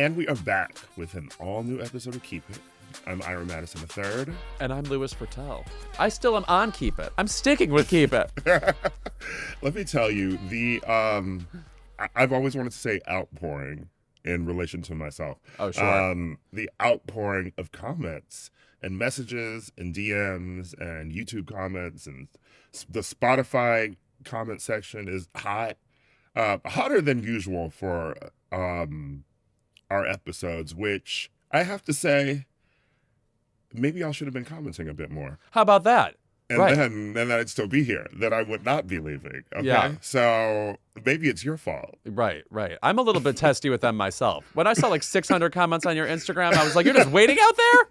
And we are back with an all-new episode of Keep It. I'm Ira Madison III. And I'm Louis Virtel. I still am on Keep It. I'm sticking with Keep It. Let me tell you, I've always wanted to say outpouring in relation to myself. Oh, sure. The outpouring of comments and messages and DMs and YouTube comments and the Spotify comment section is hot. Hotter than usual for our episodes, which I have to say, maybe I should have been commenting a bit more. How about that? And right. then I'd still be here. Then I would not be leaving. Okay. Yeah. So maybe it's your fault. Right. I'm a little bit testy with them myself. When I saw like 600 comments on your Instagram, I was like, you're just waiting out there?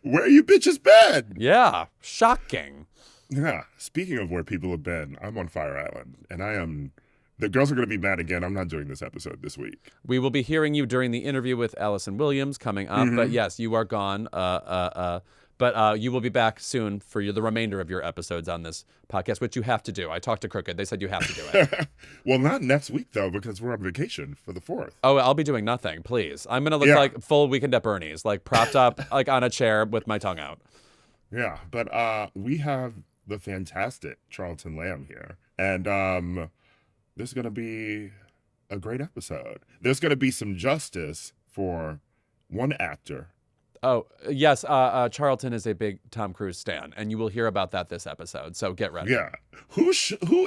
Where you bitches been? Yeah. Shocking. Yeah. Speaking of where people have been, I'm on Fire Island, and the girls are going to be mad again. I'm not doing this episode this week. We will be hearing you during the interview with Allison Williams coming up. Mm-hmm. But yes, you are gone. But you will be back soon for the remainder of your episodes on this podcast, which you have to do. I talked to Crooked. They said you have to do it. Well, not next week, though, because we're on vacation for the 4th. Oh, I'll be doing nothing, please. I'm going to look like full Weekend at Bernie's, like propped up like on a chair with my tongue out. Yeah, but we have the fantastic Charleton Lamb here. And there's going to be a great episode. There's going to be some justice for one actor. Oh, yes. Charleton is a big Tom Cruise stan, and you will hear about that this episode. So get ready. Yeah. Who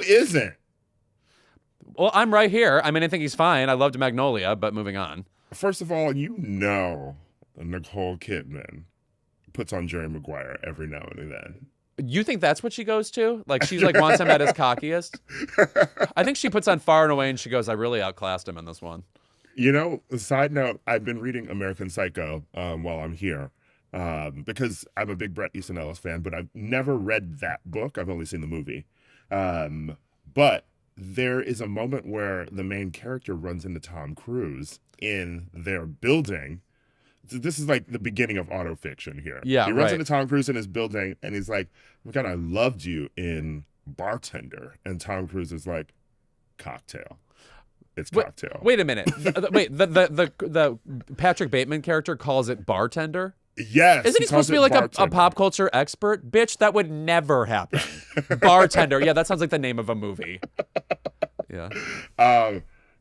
isn't? Well, I'm right here. I mean, I think he's fine. I loved Magnolia, but moving on. First of all, Nicole Kidman puts on Jerry Maguire every now and then. You think that's what she goes to? Like, she's like wants him at his cockiest? I think she puts on Far and Away and she goes, I really outclassed him in this one. You know, side note, I've been reading American Psycho while I'm here because I'm a big Bret Easton Ellis fan, but I've never read that book. I've only seen the movie. But there is a moment where the main character runs into Tom Cruise in their building. This is like the beginning of autofiction here. Yeah, he runs into Tom Cruise in his building, and he's like, oh my God, I loved you in Bartender. And Tom Cruise is like, Cocktail. It's Cocktail. Wait a minute. The Patrick Bateman character calls it Bartender? Yes. Isn't he supposed to be like a pop culture expert? Bitch, that would never happen. Bartender. Yeah, that sounds like the name of a movie. Yeah.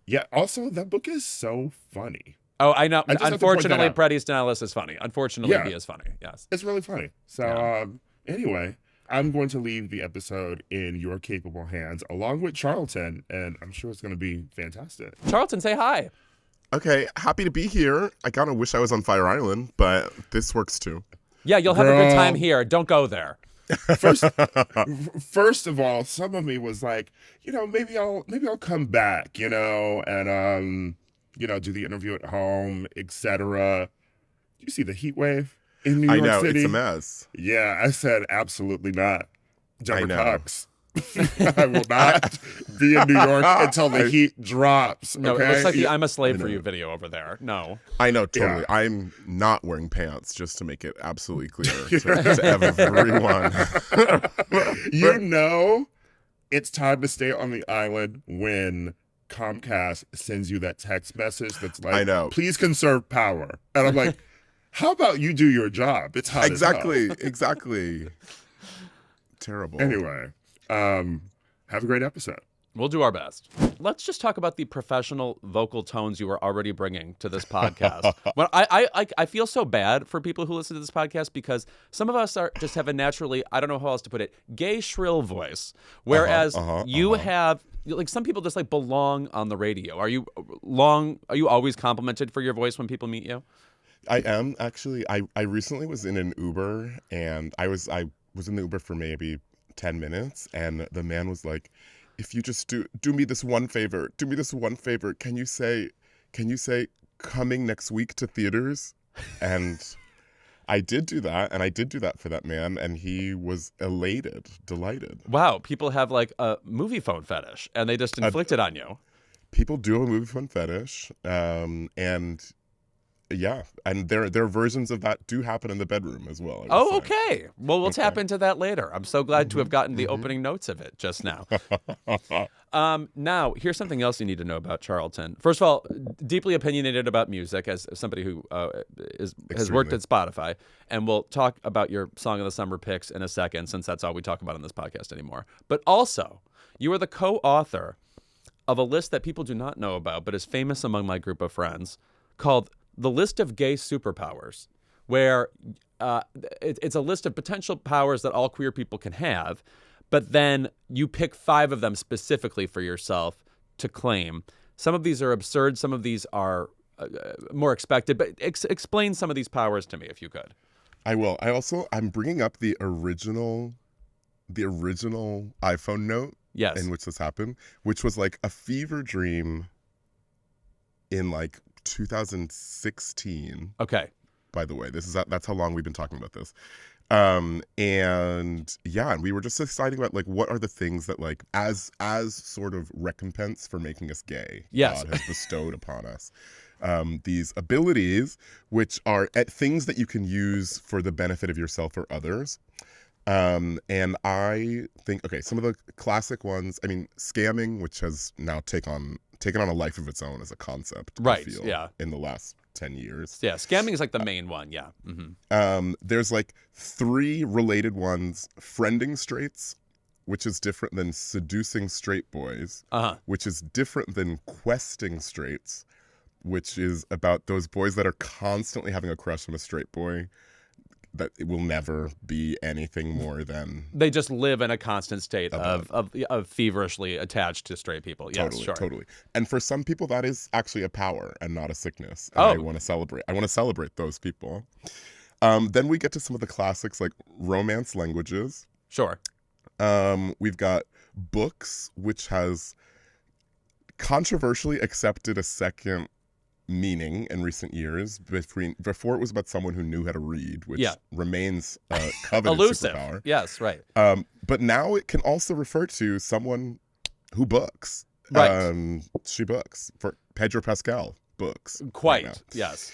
Yeah, also, that book is so funny. Oh, I know. Unfortunately, Bret Easton Ellis is funny. Unfortunately, he is funny. Yes. It's really funny. So, anyway, I'm going to leave the episode in your capable hands, along with Charleton, and I'm sure it's going to be fantastic. Charleton, say hi. Okay, happy to be here. I kind of wish I was on Fire Island, but this works too. Yeah, you'll have a good time here. Don't go there. First of all, some of me was like, maybe I'll come back, and do the interview at home, etc. Do you see the heat wave in New York City? It's a mess. Yeah, I said absolutely not. Deborah Cox. I will not be in New York until the heat drops. Okay? No, it looks like the I'm a Slave for You video over there. No. I know, totally. Yeah. I'm not wearing pants, just to make it absolutely clear to everyone. It's time to stay on the island when Comcast sends you that text message that's like, please conserve power. And I'm like, how about you do your job? It's hot Exactly. Terrible. Anyway, have a great episode. We'll do our best. Let's just talk about the professional vocal tones you are already bringing to this podcast. Well, I feel so bad for people who listen to this podcast because some of us just have a naturally, I don't know how else to put it, gay shrill voice. Whereas you have, like, some people just like belong on the radio. Are you always complimented for your voice when people meet you? I am actually. I recently was in an Uber and I was in the Uber for maybe 10 minutes and the man was like, if you just do me this one favor, can you say coming next week to theaters? And I did do that, and I did do that for that man, and he was elated, delighted. Wow, people have like a movie phone fetish, and they just inflict it on you. People do a movie phone fetish, and yeah, and there are versions of that do happen in the bedroom as well. I will Oh, say. okay. Well, we'll tap into that later. I'm so glad to have gotten the mhm. opening notes of it just now. Now, here's something else you need to know about Charleton. First of all, deeply opinionated about music as somebody who has worked at Spotify. And we'll talk about your Song of the Summer picks in a second, since that's all we talk about on this podcast anymore. But also, you are the co-author of a list that people do not know about, but is famous among my group of friends, called The List of Gay Superpowers, where it's a list of potential powers that all queer people can have, but then you pick 5 of them specifically for yourself to claim. Some of these are absurd. Some of these are more expected. But explain some of these powers to me, if you could. I will. I'm bringing up the original iPhone note Yes. in which this happened, which was like a fever dream in like 2016. Okay. By the way, that's how long we've been talking about this. And yeah, and we were just deciding about like what are the things that like as sort of recompense for making us gay, Yes. God has bestowed upon us. These abilities, which are things that you can use for the benefit of yourself or others. And I think, okay, some of the classic ones, I mean, scamming, which has now taken on a life of its own as a concept, Right, I feel, yeah. in the last 10 years. Yeah, scamming is like the main one, yeah. Mm-hmm. There's like 3 related ones. Friending straights, which is different than seducing straight boys, which is different than questing straights, which is about those boys that are constantly having a crush on a straight boy, that it will never be anything more than... They just live in a constant state of feverishly attached to straight people. Yes, Totally, sure. totally. And for some people, that is actually a power and not a sickness. And I want to celebrate. I want to celebrate those people. Then we get to some of the classics like romance languages. Sure. We've got books, which has controversially accepted a second meaning in recent years. Before it was about someone who knew how to read, which remains a coveted Elusive. superpower. Yes, right. But now it can also refer to someone who books. Right. She books. For Pedro Pascal books. Quite, right yes.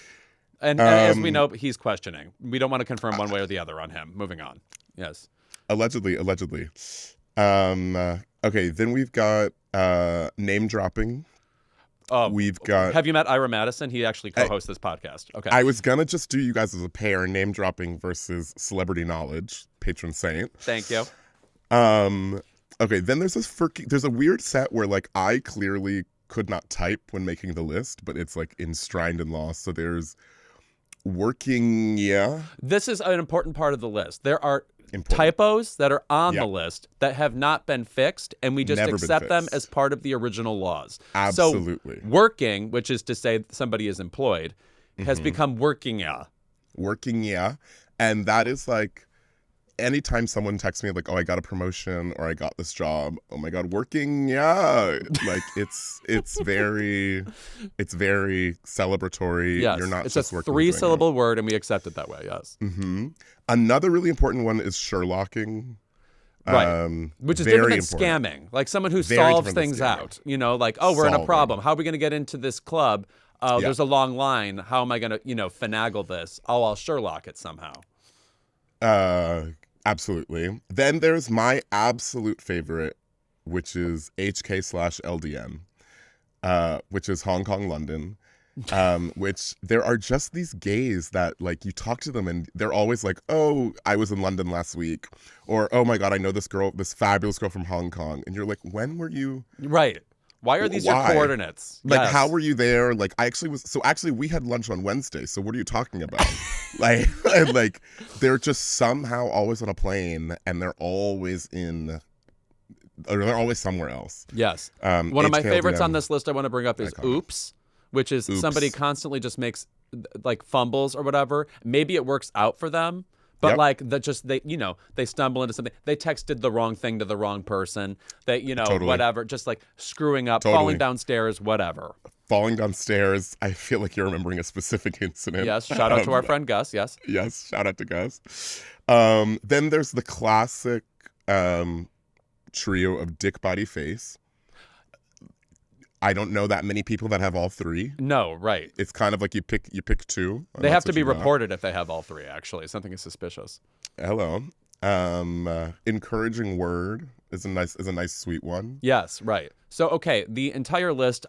And as we know, he's questioning. We don't want to confirm one way or the other on him. Moving on. Yes. Allegedly. Okay, then we've got name dropping. We've got... Have you met Ira Madison? He actually co-hosts this podcast. Okay. I was going to just do you guys as a pair, name dropping versus celebrity knowledge, patron saint. Thank you. Okay, then there's a weird set where like I clearly could not type when making the list, but it's like enshrined in law. So there's working, This is an important part of the list. There are typos that are on the list that have not been fixed, and we just accept them as part of the original laws. Absolutely. So working, which is to say somebody is employed, has become working. Working, and that is like anytime someone texts me like, oh, I got a promotion or I got this job, oh my God, working, like it's very celebratory. Yes, You're not it's just a working. 3-syllable word, and we accept it that way. Yes. Mm-hmm. Another really important one is Sherlocking. Right. Which is different than scamming. Like someone who solves things out. You know, like, oh, we're in a problem. How are we going to get into this club? There's a long line. How am I going to, finagle this? Oh, I'll Sherlock it somehow. Absolutely. Then there's my absolute favorite, which is HK/LDN, which is Hong Kong, London. Which there are just these gays that like you talk to them and they're always like, oh, I was in London last week, or oh my God, I know this fabulous girl from Hong Kong, and you're like, when were you? Right. Why are these your coordinates? Like, how were you there? Like, actually we had lunch on Wednesday. So what are you talking about? like they're just somehow always on a plane and they're always somewhere else. Yes. One of my favorites on this list I want to bring up is Oops, which is somebody constantly just makes like fumbles or whatever. Maybe it works out for them, but like they stumble into something. They texted the wrong thing to the wrong person. They, whatever, just like screwing up, falling downstairs, whatever. Falling downstairs. I feel like you're remembering a specific incident. Yes. Shout out to our friend Gus. Yes. Yes. Shout out to Gus. Then there's the classic trio of dick, body, face. I don't know that many people that have all three. No, right. It's kind of like you pick two. And They have that's to what be you got. reported if they have all three, actually. Something is suspicious. Hello. Encouraging word is a nice sweet one. Yes, right. So, okay, the entire list,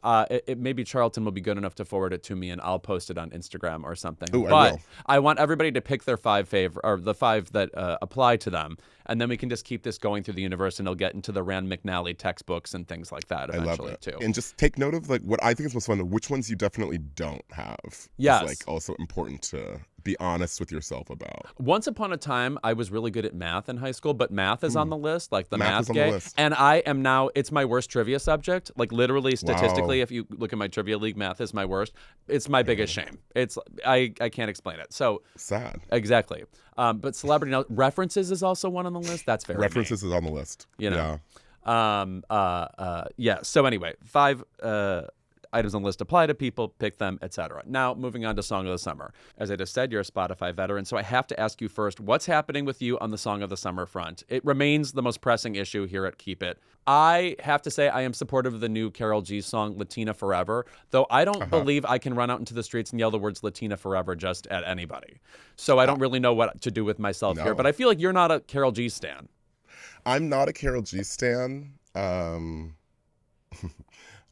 maybe Charleton will be good enough to forward it to me and I'll post it on Instagram or something. Ooh, I but will. I want everybody to pick their the five that apply to them. And then we can just keep this going through the universe and it'll get into the Rand McNally textbooks and things like that eventually, too. And just take note of like what I think is most fun, which ones you definitely don't have. Yes. It's like also important to be honest with yourself about. Once upon a time, I was really good at math in high school, but math is on the list, like the Math math is on the gay. list. And I am now, it's my worst trivia subject. Like literally, statistically, Wow. if you look at my trivia league, math is my worst. It's my biggest shame. I can't explain it. So Sad. exactly. But celebrity references is also one on the list. That's very References is on the list. You know. Yeah. Yeah. So anyway, 5 items on the list apply to people, pick them, etc. Now, moving on to Song of the Summer. As I just said, you're a Spotify veteran, so I have to ask you first, what's happening with you on the Song of the Summer front? It remains the most pressing issue here at Keep It. I have to say I am supportive of the new Karol G song, Latina Forever, though I don't believe I can run out into the streets and yell the words Latina Forever just at anybody. So I don't really know what to do with myself here, but I feel like you're not a Karol G stan. I'm not a Karol G stan.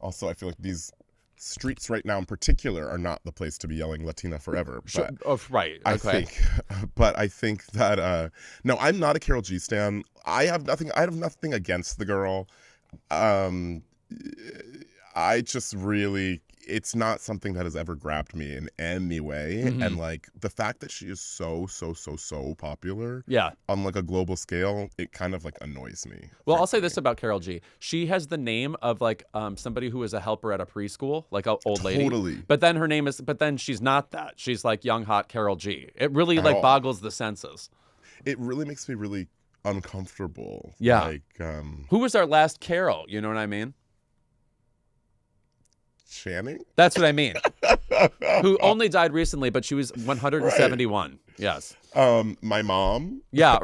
Also, I feel like these streets right now in particular are not the place to be yelling Latina Forever. But Right. I Okay. think that no, I'm not a Karol G stan. I have nothing against the girl. I just really, it's not something that has ever grabbed me in any way. And like the fact that she is so popular Yeah. on like a global scale, it kind of like annoys me. Well, I'll say this about Karol G. She has the name of like somebody who was a helper at a preschool, like an old lady. Totally. But then she's not that. She's like young, hot Karol G. It really like all. boggles the senses. It really makes me really uncomfortable. Yeah. Like, Who was our last Carol? You know what I mean? Channing? That's what I mean. Who only died recently, but she was 171. Right. Yes. My mom. Yeah.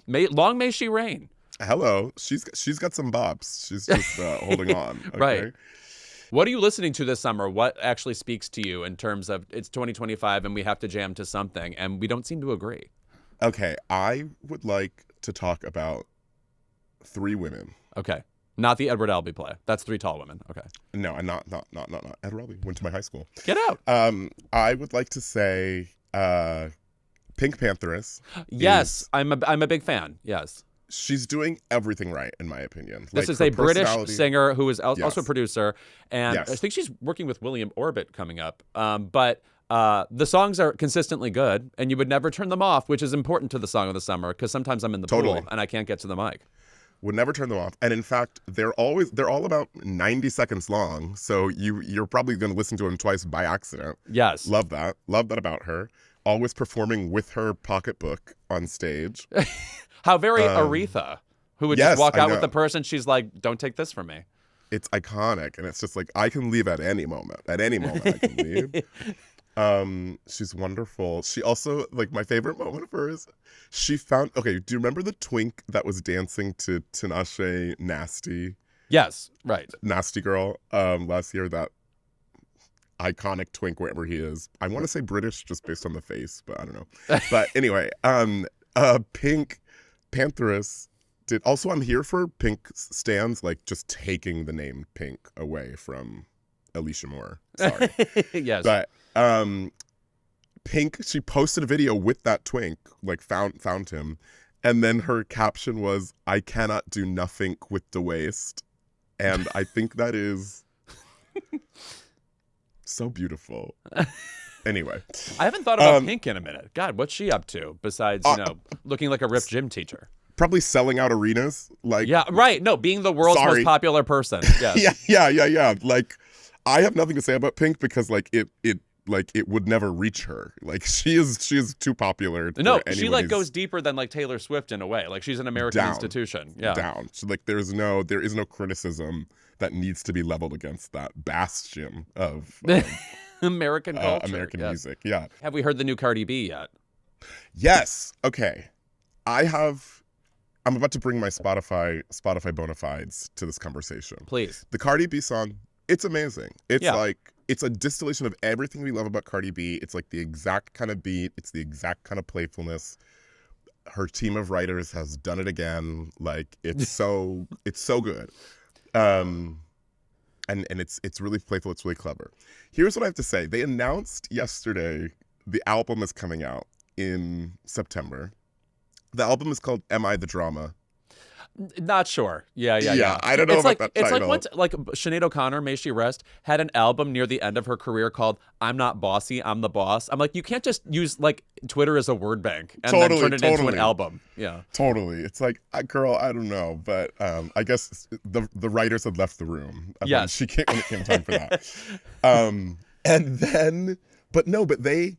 Long may she reign. Hello. She's got some bops. She's just holding on. Okay? Right. What are you listening to this summer? What actually speaks to you in terms of it's 2025 and we have to jam to something and we don't seem to agree? Okay. I would like to talk about 3 women. Okay. Not the Edward Albee play. That's 3 tall women. Okay. No, and not Ed Raleigh. Went to my high school. Get out. I would like to say Pink Pantheress. Yes, I'm a big fan. Yes. She's doing everything right, in my opinion. This Like, is her a British personality- singer who is also Yes. a producer, and Yes. I think she's working with William Orbit coming up. But the songs are consistently good, and you would never turn them off, which is important to the Song of the Summer because sometimes I'm in the Totally. pool and I can't get to the mic. Would never turn them off. And in fact, they're all about 90 seconds long. So you're probably going to listen to them twice by accident. Yes. Love that about her. Always performing with her pocketbook on stage. How very Aretha, who would yes, just walk I out with know. the purse and she's like, don't take this from me. It's iconic. And it's just like, I can leave at any moment. At any moment I can leave. She's wonderful. She also, like, my favorite moment of her is she found, okay, do you remember the twink that was dancing to Tinashe Nasty? Yes, right. Nasty Girl last year, that iconic twink wherever he is. I want to say British just based on the face, but I don't know. But anyway, Pink Pantheress did also. I'm here for Pink stands, like just taking the name Pink away from Alicia Moore. Sorry. Yes. But Pink, she posted a video with that twink, like found him, and then her caption was, "I cannot do nothing with the waist," and I think that is so beautiful. Anyway, I haven't thought about Pink in a minute. God, what's she up to besides, looking like a ripped gym teacher? probably selling out arenas. Like, Yeah, right. No, being the world's Sorry. most popular person. Yes. yeah. Like, I have nothing to say about Pink because like it would never reach her. Like she is too popular. No, for she anyone like who's goes deeper than like Taylor Swift in a way. Like she's an American Down. institution. Yeah. down. So like there is no criticism that needs to be leveled against that bastion of American culture. American yes. music. Yeah. Have we heard the new Cardi B yet? Yes. Okay. I have I'm about to bring my Spotify bona fides to this conversation. Please. The Cardi B song, it's amazing. It's Yeah. like, it's a distillation of everything we love about Cardi B. It's like the exact kind of beat. It's the exact kind of playfulness. Her team of writers has done it again. Like, it's so good. And it's really playful. It's really clever. Here's what I have to say. They announced yesterday the album is coming out in September. The album is called Am I the Drama? Not sure. Yeah. I don't know It's about like that it's title. like Sinead O'Connor, may she rest, had an album near the end of her career called "I'm Not Bossy, I'm the Boss." I'm like, you can't just use like Twitter as a word bank and then turn it into an album. Yeah, Totally. It's like, girl, I don't know, but I guess the writers had left the room Yes. when it came time for that. And then, but they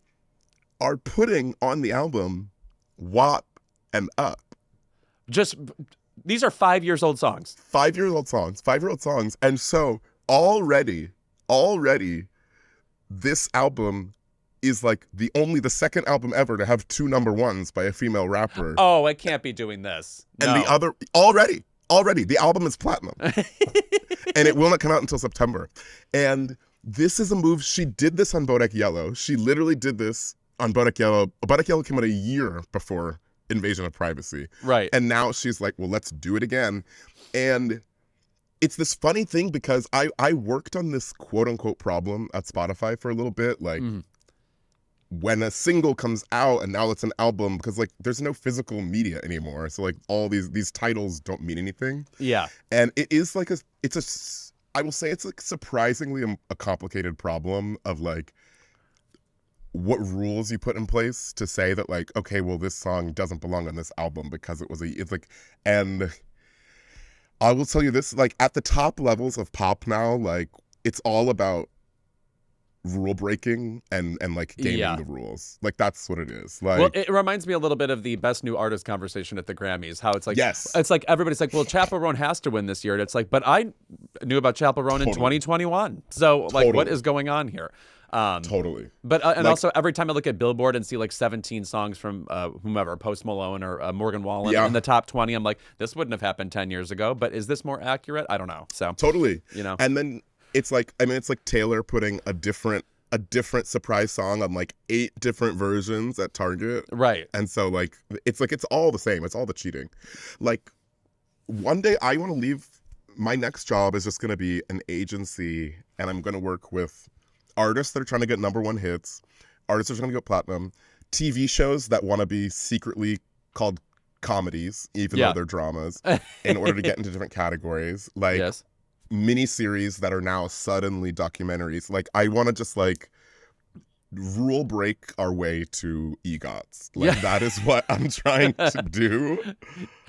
are putting on the album WAP and Up. just these are 5 years old songs. 5-year-old songs. And so already, this album is like the second album ever to have 2 number ones by a female rapper. Oh, it can't be doing this. And No. the other, already, the album is platinum. And it will not come out until September. And this is a move. She did this on Bodak Yellow. She literally did this on Bodak Yellow. Bodak Yellow came out a year before Invasion of Privacy. Right. And now she's like, well, let's do it again. And it's this funny thing because I worked on this quote unquote problem at Spotify for a little bit. Like when a single comes out and now it's an album, because like there's no physical media anymore. So like all these titles don't mean anything. Yeah. And it is like I will say it's like surprisingly a complicated problem of like what rules you put in place to say that like, okay, well, this song doesn't belong on this album because it's like, and I will tell you this, like at the top levels of pop now, like it's all about rule breaking and like gaming the rules. Like that's what it is. Like, Well, it reminds me a little bit of the best new artist conversation at the Grammys. How it's like, Yes. it's like everybody's like, well, Chappell Roan has to win this year, and it's like, but I knew about Chappell Roan in 2021. So like, what is going on here? Totally. But and Like- also every time I look at Billboard and see like 17 songs from whomever, Post Malone or Morgan Wallen Yeah. in the top 20, I'm like, this wouldn't have happened 10 years ago. But is this more accurate? I don't know. So Totally. You know. And then it's like, I mean, it's like Taylor putting a different surprise song on like 8 different versions at Target. Right. And so like it's all the same. It's all the cheating. Like one day I want to leave. My next job is just going to be an agency, and I'm going to work with artists that are trying to get #1 hits, artists that are trying to get platinum, TV shows that want to be secretly called comedies, even though they're dramas, in order to get into different categories. Like Yes. miniseries that are now suddenly documentaries. Like I want to just like rule break our way to EGOTs. Like that is what I'm trying to do.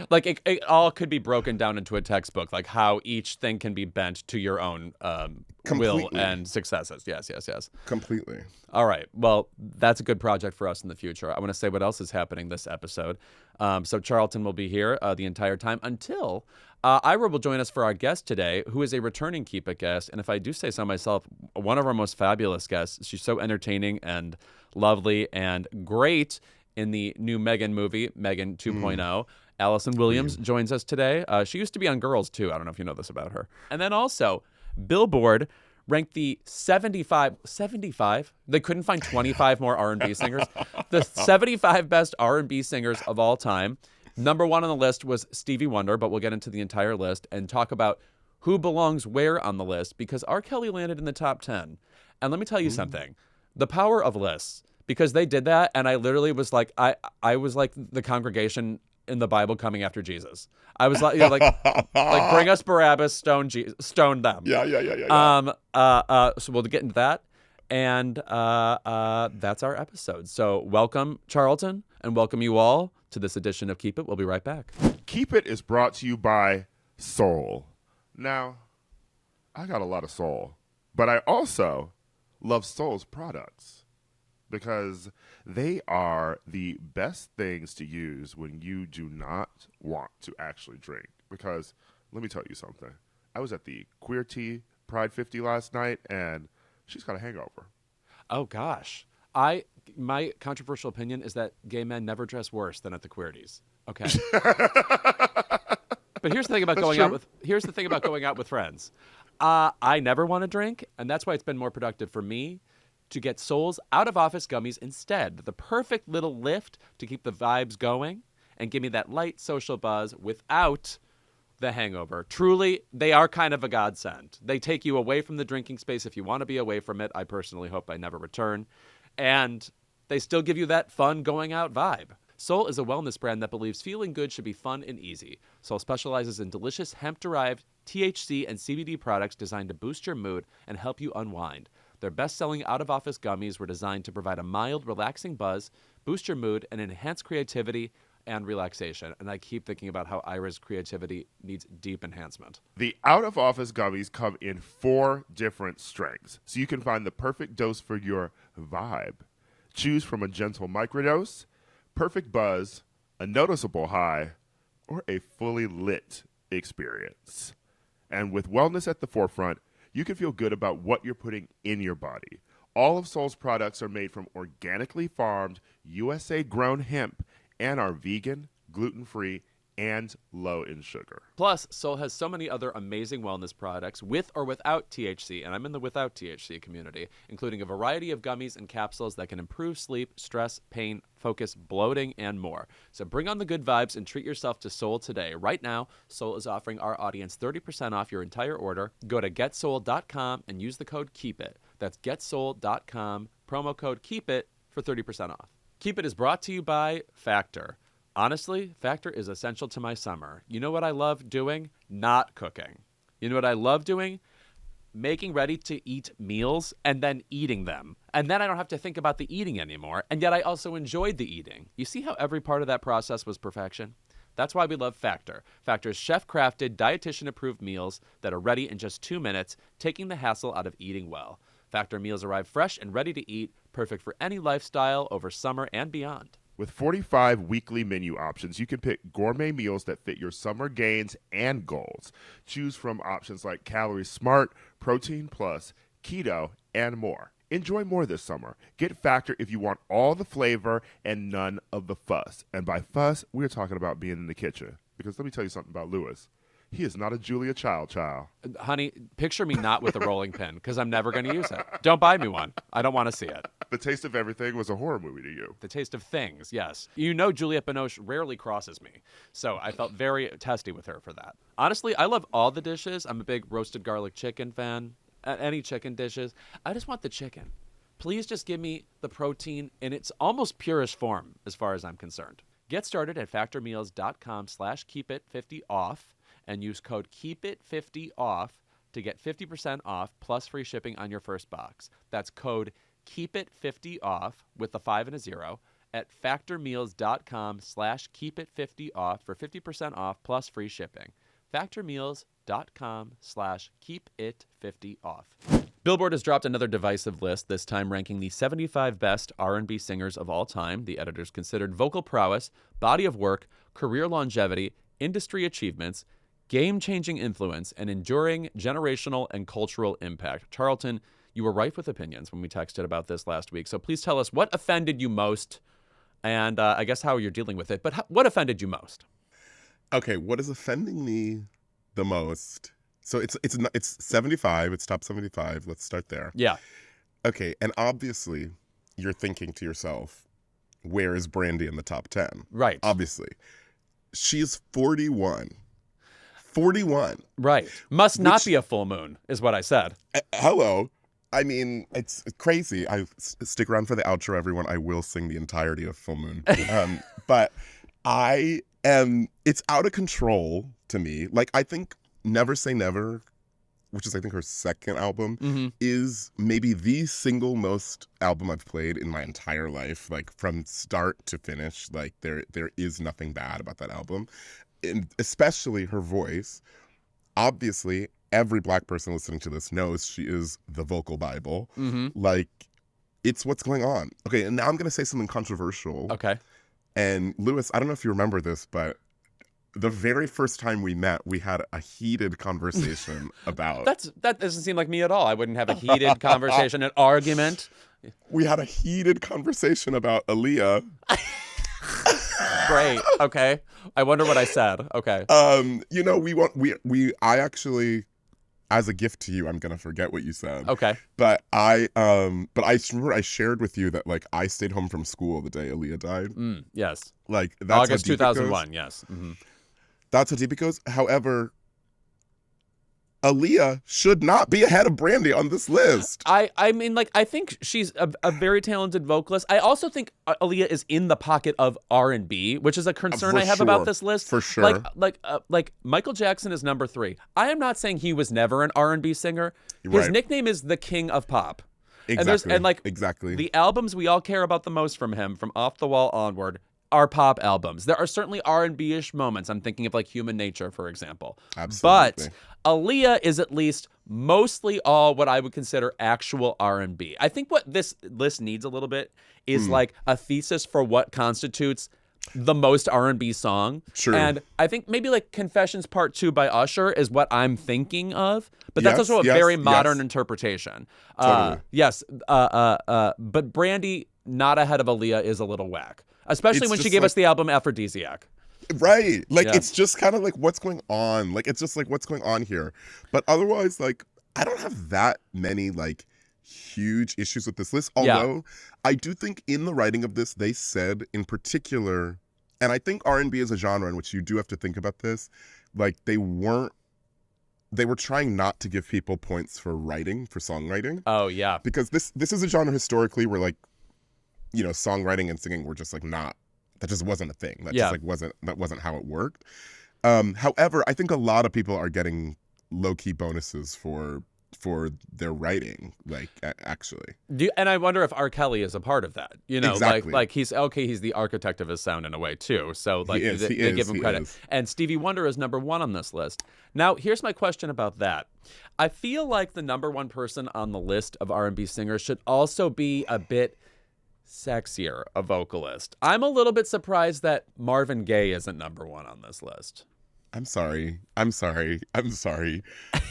Like it all could be broken down into a textbook, like how each thing can be bent to your own will Completely. and successes. Yes. Completely. All right. Well, that's a good project for us in the future. I want to say what else is happening this episode. So Charleton will be here the entire time until Ira will join us for our guest today, who is a returning Keep It guest. And if I do say so myself, one of our most fabulous guests. She's so entertaining and lovely and great in the new Megan movie, Megan 2.0. Allison Williams joins us today. She used to be on Girls, too. I don't know if you know this about her. And then also, Billboard ranked the 75, they couldn't find 25 more R&B singers, the 75 best R&B singers of all time. #1 on the list was Stevie Wonder, but we'll get into the entire list and talk about who belongs where on the list, because R. Kelly landed in the top 10. And let me tell you something, the power of lists, because they did that, and I literally was like, I was like the congregation in the Bible coming after Jesus. I was like, like bring us Barabbas, stone them. Yeah. So we'll get into that, and that's our episode. So welcome, Charleton, and welcome you all to this edition of Keep It. We'll be right back. Keep It is brought to you by Soul. Now, I got a lot of soul, but I also love Soul's products because they are the best things to use when you do not want to actually drink. Because let me tell you something. I was at the Queer Tea Pride 50 last night, and she's got a hangover. Oh gosh, my controversial opinion is that gay men never dress worse than at the Queerties. Okay. But here's the thing about going out with friends. I never want to drink, and that's why it's been more productive for me to get Soul's out-of-office gummies instead. The perfect little lift to keep the vibes going and give me that light social buzz without the hangover. Truly, they are kind of a godsend. They take you away from the drinking space if you want to be away from it. I personally hope I never return. And they still give you that fun going out vibe. Soul is a wellness brand that believes feeling good should be fun and easy. Soul specializes in delicious hemp-derived THC and CBD products designed to boost your mood and help you unwind. Their best-selling out-of-office gummies were designed to provide a mild, relaxing buzz, boost your mood, and enhance creativity and relaxation. And I keep thinking about how Ira's creativity needs deep enhancement. The out-of-office gummies come in 4 different strengths, so you can find the perfect dose for your vibe. Choose from a gentle microdose, perfect buzz, a noticeable high, or a fully lit experience. And with wellness at the forefront, you can feel good about what you're putting in your body. All of Soul's products are made from organically farmed, USA-grown hemp and are vegan, gluten-free, and low in sugar. Plus, Soul has so many other amazing wellness products with or without THC, and I'm in the without THC community, including a variety of gummies and capsules that can improve sleep, stress, pain, focus, bloating, and more. So bring on the good vibes and treat yourself to Soul today. Right now, Soul is offering our audience 30% off your entire order. Go to getsoul.com and use the code KEEPIT. That's getsoul.com, promo code KEEPIT for 30% off. Keep It is brought to you by Factor. Honestly, Factor is essential to my summer. You know what I love doing? Not cooking. You know what I love doing? Making ready-to-eat meals and then eating them. And then I don't have to think about the eating anymore. And yet I also enjoyed the eating. You see how every part of that process was perfection? That's why we love Factor. Factor's chef-crafted, dietitian-approved meals that are ready in just 2 minutes, taking the hassle out of eating well. Factor meals arrive fresh and ready to eat, perfect for any lifestyle over summer and beyond. With 45 weekly menu options, you can pick gourmet meals that fit your summer gains and goals. Choose from options like Calorie Smart, Protein Plus, Keto, and more. Enjoy more this summer. Get Factor if you want all the flavor and none of the fuss. And by fuss, we're talking about being in the kitchen. Because let me tell you something about Louis. He is not a Julia Child. Honey, picture me not with a rolling pin, because I'm never going to use it. Don't buy me one. I don't want to see it. The Taste of Everything was a horror movie to you. The Taste of Things, yes. You know Juliette Binoche rarely crosses me, so I felt very testy with her for that. Honestly, I love all the dishes. I'm a big roasted garlic chicken fan. Any chicken dishes. I just want the chicken. Please just give me the protein in its almost purest form, as far as I'm concerned. Get started at factormeals.com/keepit50off. and use code KEEPIT50OFF to get 50% off plus free shipping on your first box. That's code KEEPIT50OFF with a 5 and a 0 at factormeals.com/keepit50off for 50% off plus free shipping. Factormeals.com/keepit50off. Billboard has dropped another divisive list, this time ranking the 75 best R&B singers of all time. The editors considered vocal prowess, body of work, career longevity, industry achievements, game-changing influence, and enduring generational and cultural impact. Charleton, you were rife with opinions when we texted about this last week, so please tell us what offended you most, and I guess how you're dealing with it. But what offended you most? Okay, what is offending me the most? So it's 75. It's top 75. Let's start there. Yeah. Okay, and obviously you're thinking to yourself, where is Brandy in the top 10? Right. Obviously. She's 41. 41. Right. Must not be a full moon, is what I said. Hello. I mean, it's crazy. Stick around for the outro, everyone. I will sing the entirety of Full Moon. But it's out of control to me. Like, I think Never Say Never, which is, I think, her second album, is maybe the single most album I've played in my entire life. Like, from start to finish, like, there is nothing bad about that album. And especially her voice. Obviously, every Black person listening to this knows she is the vocal Bible. Like, it's what's going on. Okay, and now I'm going to say something controversial. Okay. And Louis, I don't know if you remember this, but the very first time we met, we had a heated conversation about... That doesn't seem like me at all. I wouldn't have a heated conversation, an argument. We had a heated conversation about Aaliyah. Great. Okay. I wonder what I said. Okay. You know, I actually, as a gift to you, I'm gonna forget what you said. Okay. But I remember I shared with you that like I stayed home from school the day Aaliyah died. Yes. Like that's August how deep it goes. 2001. Yes. That's how deep it goes. However, Aaliyah should not be ahead of Brandy on this list. I mean, like, I think she's a very talented vocalist. I also think Aaliyah is in the pocket of R&B, which is a concern I have about this list. For sure. Like Michael Jackson is number 3. I am not saying he was never an R&B singer. His Right. nickname is the King of Pop. Exactly. And exactly. the albums we all care about the most from him, from Off the Wall onward, are pop albums. There are certainly R&B-ish moments. I'm thinking of like Human Nature, for example. Absolutely. But Aaliyah is at least mostly all what I would consider actual R&B. I think what this list needs a little bit is like a thesis for what constitutes the most R&B song. True. And I think maybe like Confessions Part 2 by Usher is what I'm thinking of. But that's Yes, also a yes, very modern yes. interpretation. Totally. Yes. But Brandy not ahead of Aaliyah is a little whack. Especially It's when she just gave like- us the album Aphrodisiac. Right. Like, Yeah. it's just kind of like, what's going on? Like, it's just like, what's going on here? But otherwise, like, I don't have that many, like, huge issues with this list. Yeah. Although, I do think in the writing of this, they said in particular, and I think R&B is a genre in which you do have to think about this, like, they were trying not to give people points for writing, for songwriting. Oh, yeah. Because this is a genre historically where, like, you know, songwriting and singing were just, like, not, that just wasn't a thing. That Yeah. just like wasn't how it worked. However, I think a lot of people are getting low-key bonuses for their writing, like actually. And I wonder if R. Kelly is a part of that. You know, Exactly. like he's the architect of his sound in a way too. So like He is, they give him he credit. is. And Stevie Wonder is number 1 on this list. Now, here's my question about that. I feel like the number 1 person on the list of R&B singers should also be a bit sexier a vocalist. I'm a little bit surprised that Marvin Gaye isn't number 1 on this list. I'm sorry.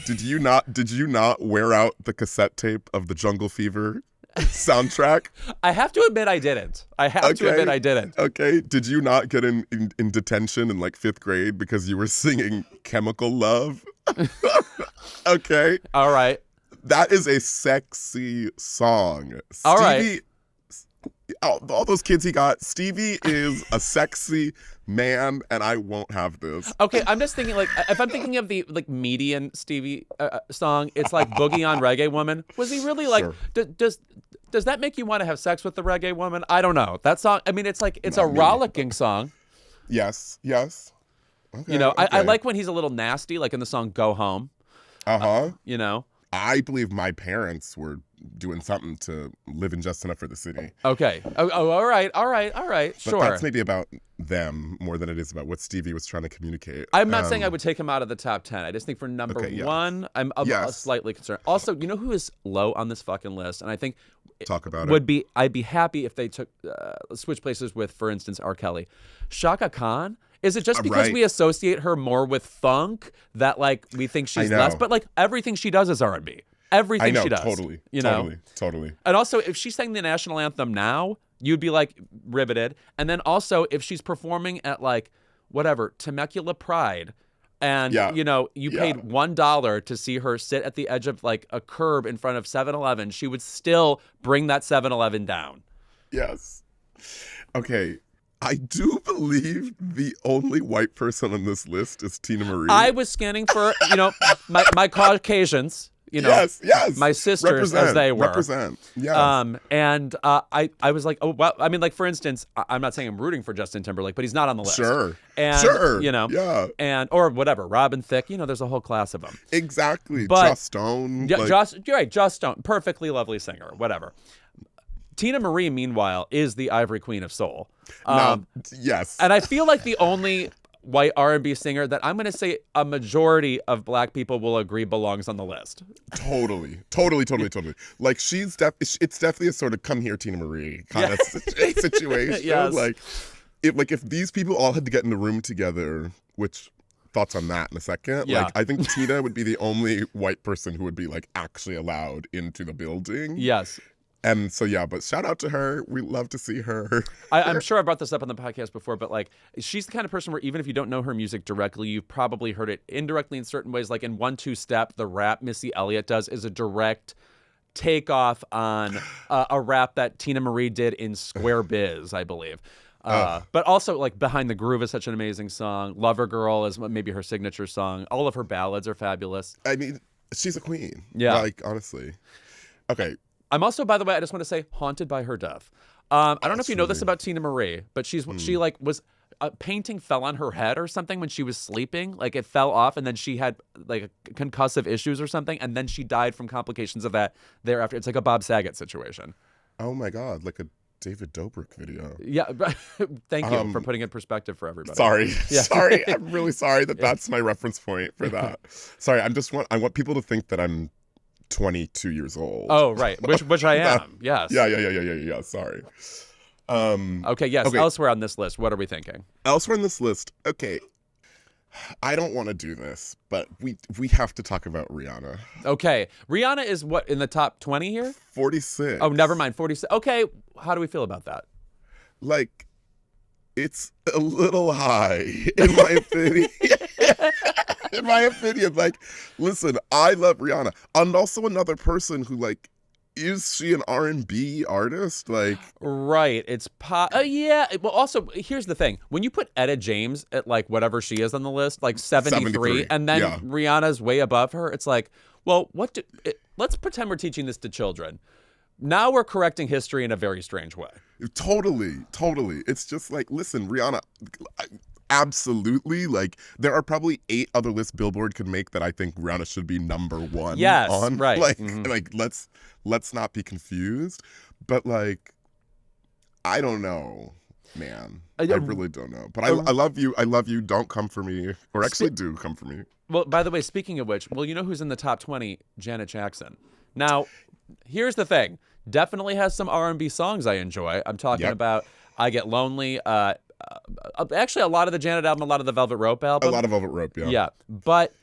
Did you not wear out the cassette tape of the Jungle Fever soundtrack? I have to admit I didn't. Okay. Did you not get in detention in like 5th grade because you were singing Chemical Love? Okay. All right. That is a sexy song. All right. Stevie, all those kids he got, Stevie is a sexy man, and I won't have this. Okay, I'm just thinking, like, if I'm thinking of the like median Stevie song, it's like Boogie on Reggae Woman. Was he really like? Sure. Does that make you want to have sex with the Reggae Woman? I don't know. That song. I mean, it's like it's Not a me. rollicking song. Yes. Okay, You know, I okay. like when he's a little nasty, like in the song "Go Home." You know. I believe my parents were doing something to live in just enough for the city. Okay. Oh, all right. But Sure. that's maybe about them more than it is about what Stevie was trying to communicate. I'm not saying I would take him out of the top 10. I just think for number Okay, yeah. 1, I'm Yes. slightly concerned. Also, you know who is low on this fucking list, and I think Talk about it. I'd be happy if they took switch places with, for instance, R. Kelly. Shaka Khan. Is it just because Right. we associate her more with funk that like we think she's know. less? But like everything she does is R&B. Everything I know, she does. totally. You know. Totally. And also, if she sang the national anthem now, you'd be like riveted. And then also, if she's performing at like whatever Temecula Pride, and Yeah. you know you Yeah. paid $1 to see her sit at the edge of like a curb in front of 7-Eleven, she would still bring that 7-Eleven down. Yes. Okay. I do believe the only white person on this list is Tina Marie. I was scanning for my Caucasians. You know, yes. my sisters as they were. Represent. Yes. And I was like, oh, well, I mean, like, for instance, I'm not saying I'm rooting for Justin Timberlake, but he's not on the list. Sure. And, Sure. you know, Yeah. and, or whatever, Robin Thicke, you know, there's a whole class of them. Exactly. But- Joss Stone. Yeah, like, you're right, Joss Stone, perfectly lovely singer, whatever. Tina Marie, meanwhile, is the Ivory Queen of Soul. yes. And I feel like the only white R&B singer that I'm going to say a majority of black people will agree belongs on the list. Totally. Like it's definitely a sort of come here Tina Marie kind of situation. Yes. Like if these people all had to get in the room together, which thoughts on that in a second. Yeah. Like I think Tina would be the only white person who would be like actually allowed into the building. Yes. And so, yeah, but shout out to her. We love to see her. I'm sure I brought this up on the podcast before, but like she's the kind of person where even if you don't know her music directly, you've probably heard it indirectly in certain ways. Like in 1-2 Step, the rap Missy Elliott does is a direct takeoff on a rap that Tina Marie did in Square Biz, I believe. But also, like, Behind the Groove is such an amazing song. Lover Girl is maybe her signature song. All of her ballads are fabulous. I mean, she's a queen. Yeah. Like, honestly. Okay. I'm also, by the way, I just want to say, haunted by her death. I don't know if you know this really- about Tina Marie, but she like was a painting fell on her head or something when she was sleeping. Like it fell off, and then she had like concussive issues or something, and then she died from complications of that thereafter. It's like a Bob Saget situation. Oh my God, like a David Dobrik video. Yeah, thank you for putting it in perspective for everybody. Sorry, Yeah. sorry. I'm really sorry that that's my reference point for that. Sorry, I want people to think that I'm 22 years old. Oh, right, which I am. Yes. Yeah. Sorry. Okay. Yes. Okay. Elsewhere on this list, what are we thinking? Elsewhere in this list, okay. I don't want to do this, but we have to talk about Rihanna. Okay, Rihanna is what in the top 20 here? 46. Oh, never mind. 46. Okay, how do we feel about that? Like, it's a little high, in my opinion. In my opinion, like, listen, I love Rihanna. And also another person who, like, is she an R&B artist? Like, Right. It's pop. Yeah. Well, also, here's the thing. When you put Etta James at like whatever she is on the list, like 73, and then yeah. Rihanna's way above her, it's like, well, let's pretend we're teaching this to children. Now we're correcting history in a very strange way. Totally. It's just like, listen, Rihanna, absolutely. Like, there are probably 8 other lists Billboard could make that I think Rihanna should be number 1 Yes, on. right. Like, Mhm. like let's not be confused. But like, I don't know, man. I really don't know. But I love you. I love you. Don't come for me. Or actually do come for me. Well, by the way, speaking of which, well, you know who's in the top 20? Janet Jackson. Now, here's the thing. Definitely has some R&B songs I enjoy. I'm talking about I Get Lonely. Actually, a lot of the Janet album, a lot of the Velvet Rope album. A lot of Velvet Rope, yeah. Yeah, but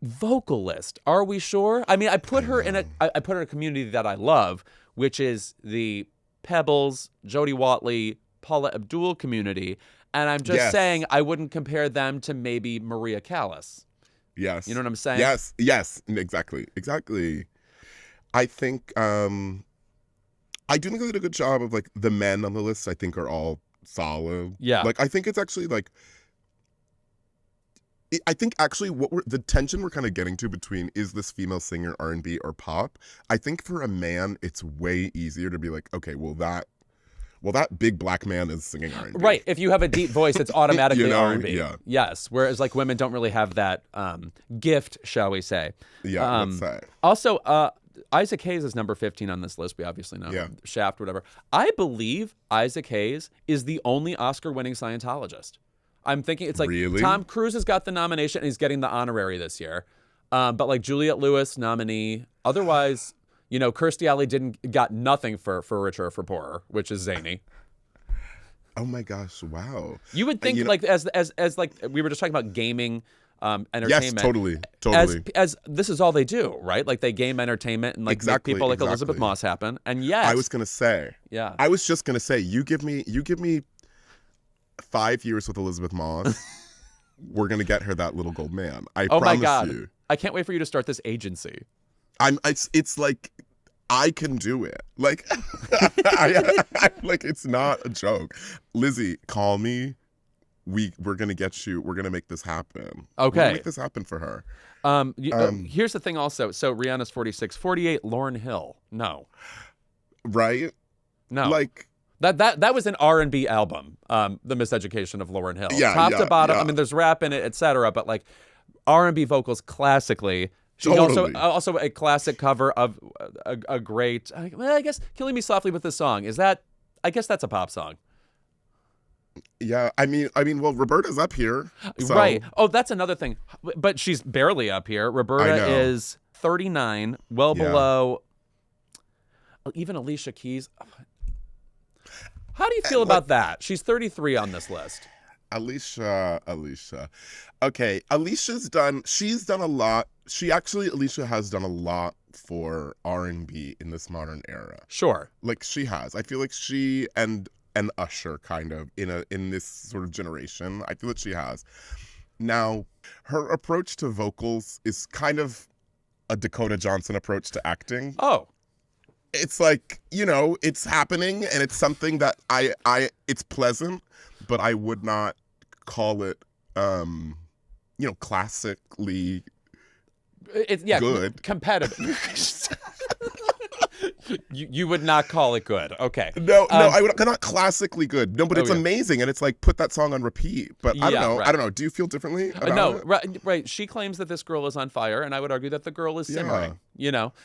vocalist, are we sure? I mean, I put her in a community that I love, which is the Pebbles, Jodie Watley, Paula Abdul community, and I'm just saying I wouldn't compare them to maybe Maria Callas. Yes. You know what I'm saying? Yes, exactly. I think I do think they did a good job of like the men on the list. I think are all solid. Yeah. Like I think it's actually like I think actually the tension we're kind of getting to between is this female singer R&B or pop. I think for a man it's way easier to be like, okay, well that big black man is singing R&B. Right. If you have a deep voice, it's automatically You know? R&B. Yeah. Yes. Whereas like women don't really have that gift, shall we say? Yeah. Let's say. Also, Isaac Hayes is number 15 on this list. We obviously know. Yeah. Shaft, whatever. I believe Isaac Hayes is the only Oscar-winning Scientologist. I'm thinking it's like Really? Tom Cruise has got the nomination and he's getting the honorary this year. But like Juliette Lewis, nominee. Otherwise, you know, Kirstie Alley got nothing for Richer or for Poorer, which is zany. Oh my gosh! Wow. You would think like as like we were just talking about gaming. Entertainment. Yes, totally. As this is all they do, right? Like they game entertainment and like make people like Elizabeth Moss happen. And yes, I was just gonna say, you give me 5 years with Elizabeth Moss, we're gonna get her that little gold man. I promise my God. you. I can't wait for you to start this agency. It's like I can do it. Like, like it's not a joke. Lizzie, call me. We're gonna get you. We're gonna make this happen. Okay, we're gonna make this happen for her. Here's the thing. Also, so Rihanna's 46, 48. Lauryn Hill, no, right? No, like that was an R&B album. The Miseducation of Lauryn Hill, top to bottom. Yeah. I mean, there's rap in it, etc. But like R&B vocals, classically. She's also a classic cover of a great. I guess "Killing Me Softly" with the song is that. I guess that's a pop song. Yeah, I mean, well, Roberta's up here, so. Right? Oh, that's another thing. But she's barely up here. Roberta is 39, well below even Alicia Keys. How do you feel about that? She's 33 on this list. Alicia. Okay, she's done a lot Alicia has done a lot for R&B in this modern era. Sure. Like she has. I feel like she and Usher kind of in this sort of generation. I feel that she has. Now, her approach to vocals is kind of a Dakota Johnson approach to acting. Oh. It's like, it's happening and it's something that it's pleasant, but I would not call it classically good. Competitive. You would not call it good. Okay. No, I would not classically good. No, but it's okay. amazing, and it's like put that song on repeat. But I don't know. Right. I don't know. Do you feel differently about it? Right. She claims that this girl is on fire, and I would argue that the girl is simmering.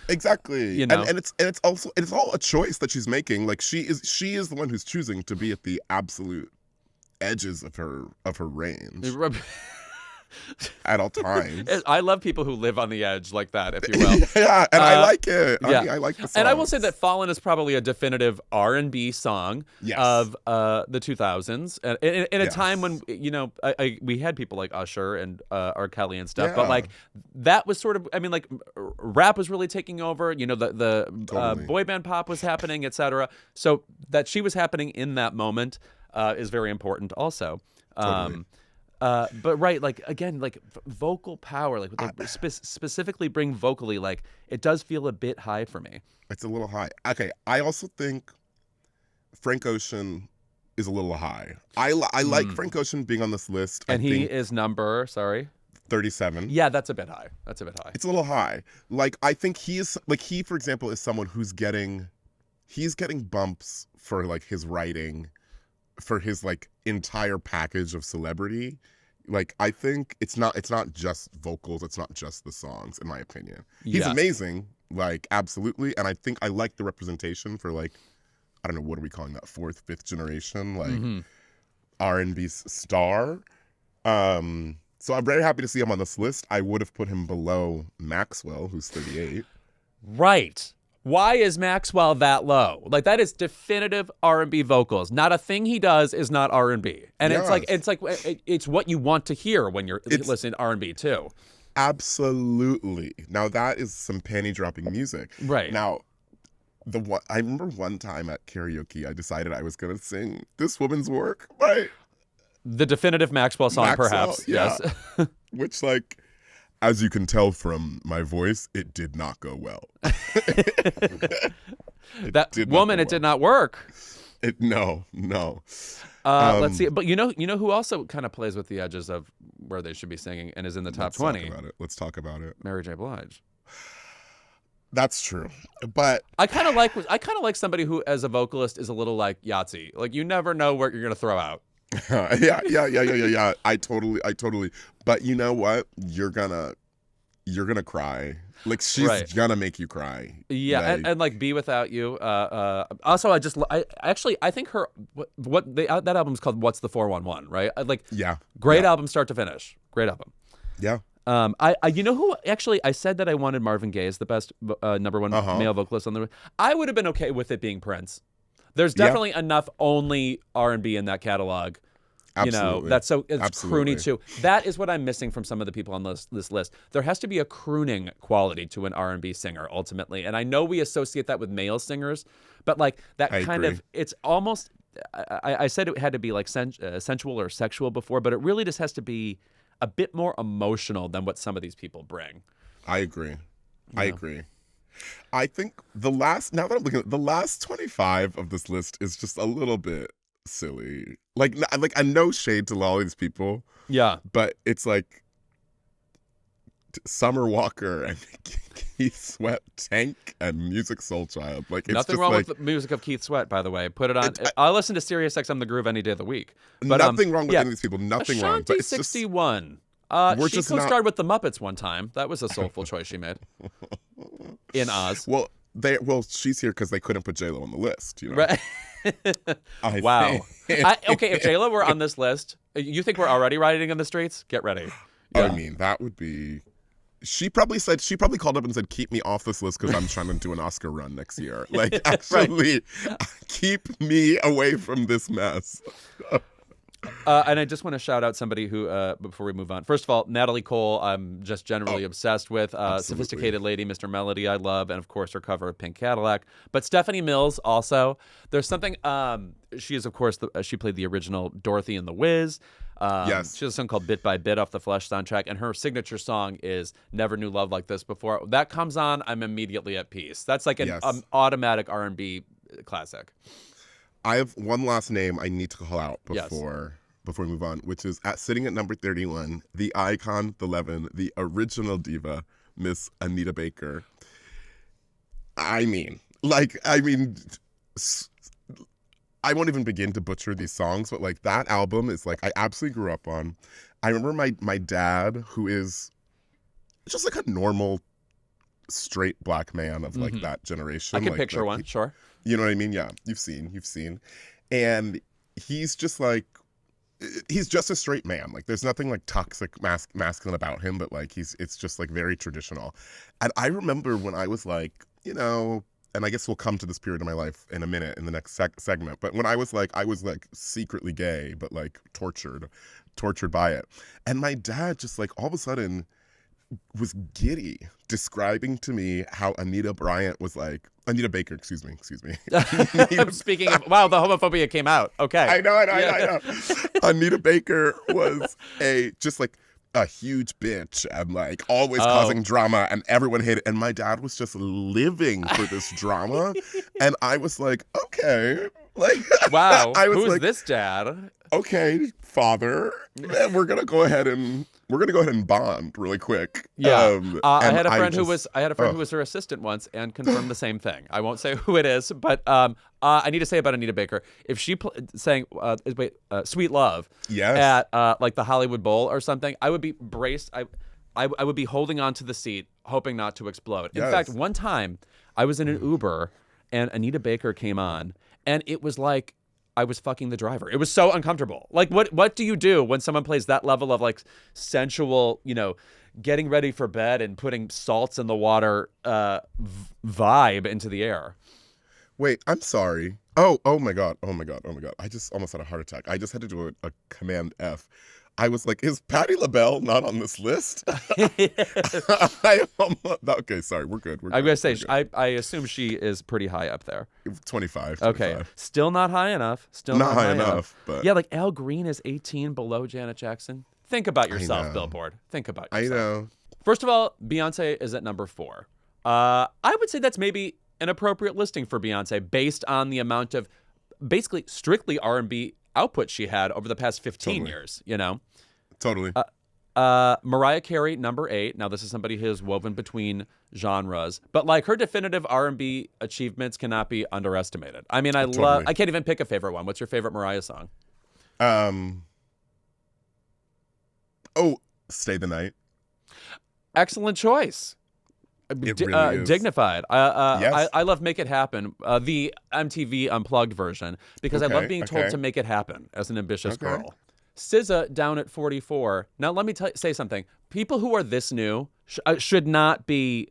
Exactly. And it's all a choice that she's making. Like she is the one who's choosing to be at the absolute edges of her range. At all times. I love people who live on the edge like that, if you will. Yeah, and I like it. I like the song. And I will say that Fallen is probably a definitive R&B song of the 2000s. In a time when, we had people like Usher and R. Kelly and stuff. But, like, that was sort of, rap was really taking over. The boy band pop was happening, etc. So that she was happening in that moment is very important also. Totally. But right, like again, like vocal power, like what they specifically bring vocally, like it does feel a bit high for me. It's a little high. Okay, I also think Frank Ocean is a little high. I like Frank Ocean being on this list. And he is number 37. Yeah, that's a bit high. It's a little high. Like I think he, for example, is someone who's getting bumps for like his writing, for his like entire package of celebrity. Like I think it's not just vocals, it's not just the songs, in my opinion. He's amazing, like absolutely, and I think I like the representation for like, I don't know, what are we calling that, 4th, 5th generation, like R&B star. So I'm very happy to see him on this list. I would have put him below Maxwell, who's 38. Right. Why is Maxwell that low? Like that is definitive R&B vocals. Not a thing he does is not R&B. And it's what you want to hear when you're listening to R&B too. Absolutely. Now that is some panty dropping music. Right. Now, I remember one time at karaoke, I decided I was going to sing This Woman's Work by the definitive Maxwell song, perhaps. Yeah. Yes. Which, like, as you can tell from my voice, it did not go well. It did not work. No. Let's see. But you know who also kind of plays with the edges of where they should be singing and is in the top 20? Let's talk about it. Mary J. Blige. That's true. But I kind of like somebody who, as a vocalist, is a little like Yahtzee. Like you never know what you're gonna throw out. Yeah. I totally. But you know what? You're gonna cry. Like she's gonna make you cry. Yeah, and like Be Without You. Also, I think her that album's called What's the 411, right? Great album, start to finish. Great album. Yeah. You know who actually I said that I wanted Marvin Gaye as the best number one male vocalist on the. I would have been okay with it being Prince. There's definitely enough only R&B in that catalog. Absolutely. It's croony too. That is what I'm missing from some of the people on this list. There has to be a crooning quality to an R&B singer ultimately. And I know we associate that with male singers, but like that I kind agree. of, it's almost, I said it had to be like sensual or sexual before, but it really just has to be a bit more emotional than what some of these people bring. I agree. I think now that I'm looking at the last 25 of this list is just a little bit silly. Like I know shade to all these people. Yeah. But it's like Summer Walker and Keith Sweat, Tank, and Music Soul Child. Like it's nothing wrong with the music of Keith Sweat, by the way. Put it on. I'll listen to Sirius XM The Groove any day of the week. But nothing wrong with any of these people. Nothing wrong. But it's 61. She co-starred with the Muppets one time. That was a soulful choice she made. In Oz. Well, she's here because they couldn't put J-Lo on the list, you know? Right. Wow. Okay, if J-Lo were on this list, you think we're already riding in the streets? Get ready. Yeah. I mean, that would be... She probably called up and said, keep me off this list because I'm trying to do an Oscar run next year. Like, actually, keep me away from this mess. And I just want to shout out somebody who, before we move on. First of all, Natalie Cole, I'm just generally obsessed with. Sophisticated Lady, Mr. Melody, I love. And of course, her cover of Pink Cadillac. But Stephanie Mills also. There's something, she is, of course, she played the original Dorothy in The Wiz. Yes. She has a song called Bit by Bit off the Flesh soundtrack. And her signature song is Never Knew Love Like This Before. That comes on, I'm immediately at peace. That's like an automatic R&B classic. I have one last name I need to call out before we move on, which is sitting at number 31, the icon, the Levin, the original diva, Miss Anita Baker. I won't even begin to butcher these songs, but like that album is like I absolutely grew up on. I remember my dad, who is just like a normal straight black man of like that generation. I can like, picture one, sure. You know what I mean? Yeah, you've seen. And he's just a straight man. Like there's nothing like toxic masculine about him, but like it's just like very traditional. And I remember when I was like, and I guess we'll come to this period of my life in a minute in the next segment, but when I was like secretly gay, but like tortured by it. And my dad just like all of a sudden was giddy describing to me how Anita Baker, excuse me. Speaking of, wow, the homophobia came out. Okay. I know. Anita Baker was just a huge bitch and like always causing drama, and everyone hated it. And my dad was just living for this drama. And I was like, okay. Like, wow. I was Who's like, this dad? Okay, father. We're gonna go ahead and bond really quick. Yeah. I had a friend who was her assistant once and confirmed the same thing. I won't say who it is, but I need to say about Anita Baker, if she sang "Sweet Love" at like the Hollywood Bowl or something, I would be braced. I would be holding onto the seat, hoping not to explode. In fact, one time I was in an Uber and Anita Baker came on, and it was like I was fucking the driver. It was so uncomfortable. Like, what do you do when someone plays that level of like sensual, getting ready for bed and putting salts in the water vibe into the air? Wait, I'm sorry. Oh my god. I just almost had a heart attack. I just had to do a Command F. I was like, is Patti LaBelle not on this list? Okay, sorry, we're good. I'm going to say, I assume she is pretty high up there. 25. Okay, still not high enough. Not high enough. But yeah, like Al Green is 18 below Janet Jackson. Think about yourself, Billboard. Think about yourself. I know. First of all, Beyonce is at number 4. I would say that's maybe an appropriate listing for Beyonce based on the amount of basically strictly R&B output she had over the past 15 years, Totally. Mariah Carey, number 8. Now, this is somebody who is woven between genres, but like her definitive R&B achievements cannot be underestimated. I mean, I can't even pick a favorite one. What's your favorite Mariah song? Stay the Night. Excellent choice. It really is. Dignified. Yes. I love Make It Happen, the MTV Unplugged version, because I love being told to make it happen as an ambitious girl. SZA down at 44. Now, let me say something. People who are this new should not be,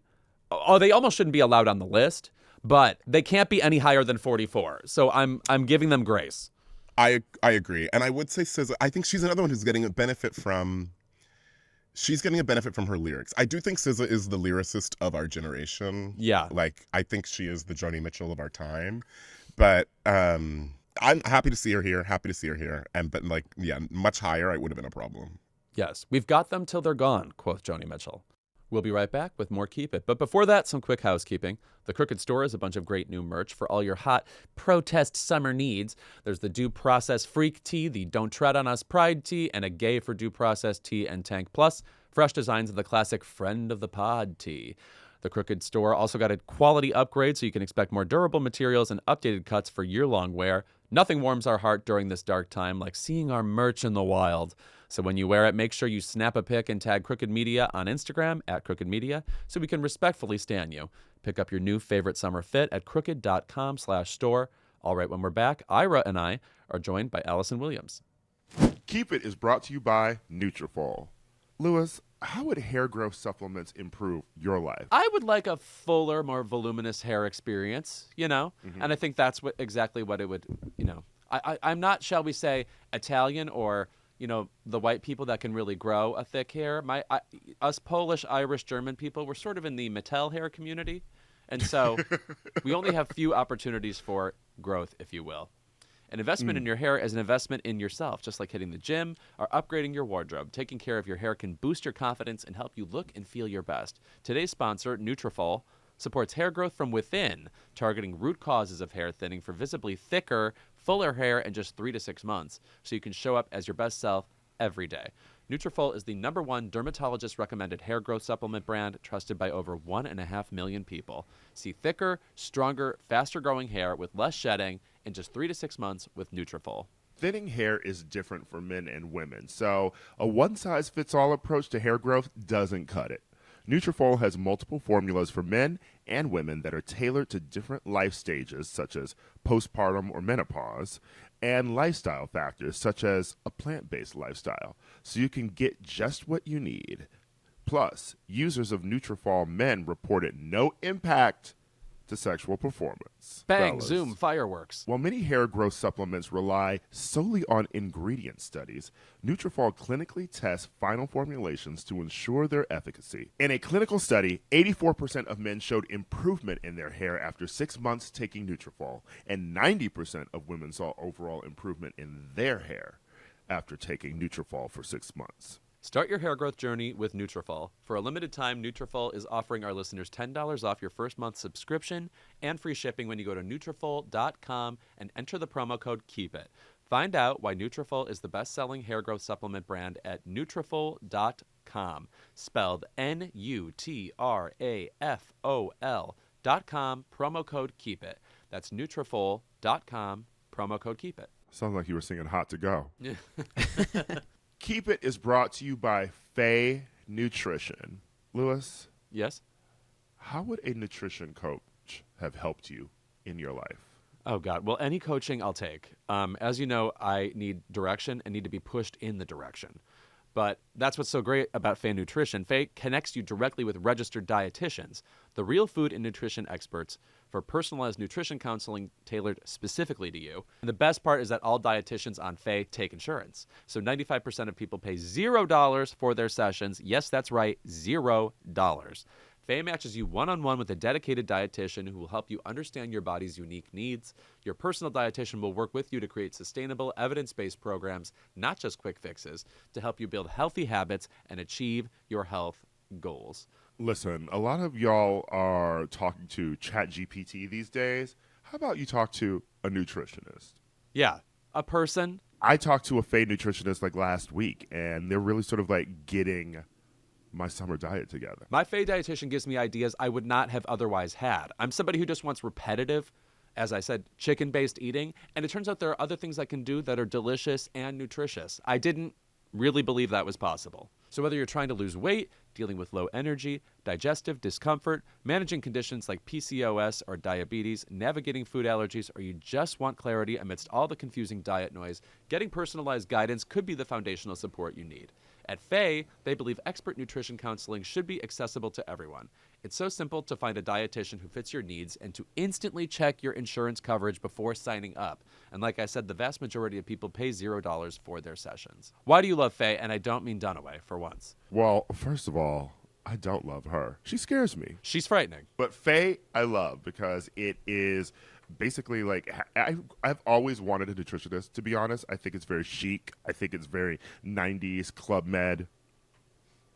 they almost shouldn't be allowed on the list, but they can't be any higher than 44. So I'm giving them grace. I agree. And I would say SZA, I think she's another one who's getting a benefit from her lyrics. I do think SZA is the lyricist of our generation. Yeah. Like, I think she is the Joni Mitchell of our time. But I'm happy to see her here. But like, yeah, much higher, I would have been a problem. Yes. We've got them till they're gone, quoth Joni Mitchell. We'll be right back with more Keep It. But before that, some quick housekeeping. The Crooked Store is a bunch of great new merch for all your hot protest summer needs. There's the Due Process Freak Tee, the Don't Tread on Us Pride Tee, and a Gay for Due Process Tee and Tank Plus. Fresh designs of the classic Friend of the Pod tee. The Crooked Store also got a quality upgrade, so you can expect more durable materials and updated cuts for year-long wear. Nothing warms our heart during this dark time like seeing our merch in the wild. So when you wear it, make sure you snap a pic and tag Crooked Media on Instagram @CrookedMedia so we can respectfully stan you. Pick up your new favorite summer fit at crooked.com/store. All right, when we're back, Ira and I are joined by Allison Williams. Keep It is brought to you by Nutrafol. Louis, how would hair growth supplements improve your life? I would like a fuller, more voluminous hair experience, and I think that's exactly what it would, I'm not, shall we say, Italian or, the white people that can really grow a thick hair. Us Polish, Irish, German people, we're sort of in the Mattel hair community. And so we only have few opportunities for growth, if you will. An investment in your hair is an investment in yourself, just like hitting the gym or upgrading your wardrobe. Taking care of your hair can boost your confidence and help you look and feel your best. Today's sponsor, Nutrafol, supports hair growth from within, targeting root causes of hair thinning for visibly thicker, fuller hair in just 3 to 6 months, so you can show up as your best self every day. Nutrafol is the #1 dermatologist-recommended hair growth supplement brand trusted by over 1.5 million people. See thicker, stronger, faster-growing hair with less shedding in just 3 to 6 months with Nutrafol. Thinning hair is different for men and women, so a one-size-fits-all approach to hair growth doesn't cut it. Nutrafol has multiple formulas for men and women that are tailored to different life stages, such as postpartum or menopause, and lifestyle factors, such as a plant-based lifestyle, so you can get just what you need. Plus, users of Nutrafol men reported no impact to sexual performance. Bang, Fellas, zoom, fireworks. while many hair growth supplements rely solely on ingredient studies, Nutrafol clinically tests final formulations to ensure their efficacy. In a clinical study, 84% of men showed improvement in their hair after 6 months taking Nutrafol, and 90% of women saw overall improvement in their hair after taking Nutrafol for 6 months. Start your hair growth journey with Nutrafol. For a limited time, Nutrafol is offering our listeners $10 off your first month subscription and free shipping when you go to Nutrafol.com and enter the promo code KEEPIT. Find out why Nutrafol is the best-selling hair growth supplement brand at Nutrafol.com, spelled Nutrafol.com, promo code KEEPIT. That's Nutrafol.com, promo code KEEPIT. Sounds like you were singing Hot to Go. Keep It is brought to you by Faye Nutrition. Louis, Yes? how would a nutrition coach have helped you in your life? Oh, God. Well, any coaching I'll take. As you know, I need direction and need to be pushed in the direction. But that's what's so great about Faye Nutrition. Faye connects you directly with registered dietitians, the real food and nutrition experts, for personalized nutrition counseling tailored specifically to you. And the best part is that all dietitians on Faye take insurance. So 95% of people pay $0 for their sessions. Yes, that's right, $0. Faye matches you one-on-one with a dedicated dietitian who will help you understand your body's unique needs. Your personal dietitian will work with you to create sustainable, evidence-based programs, not just quick fixes, to help you build healthy habits and achieve your health goals. Listen, a lot of y'all are talking to ChatGPT these days. How about you talk to a nutritionist? Yeah, a person. I talked to a Faye nutritionist like last week, and they're really sort of like getting my summer diet together. My Faye dietitian gives me ideas I would not have otherwise had. I'm somebody who just wants repetitive, as I said, chicken-based eating, and it turns out there are other things I can do that are delicious and nutritious. I didn't really believe that was possible. So whether you're trying to lose weight, dealing with low energy, digestive discomfort, managing conditions like PCOS or diabetes, navigating food allergies, or you just want clarity amidst all the confusing diet noise, getting personalized guidance could be the foundational support you need. At Faye, they believe expert nutrition counseling should be accessible to everyone. It's so simple to find a dietitian who fits your needs and to instantly check your insurance coverage before signing up. And like I said, the vast majority of people pay $0 for their sessions. Why do you love Faye? And I don't mean Dunaway, for once. Well, first of all, I don't love her. She scares me. She's frightening. But Faye, I love because it is basically like I've always wanted a nutritionist, to be honest. I think it's very chic. I think it's very 90s Club Med.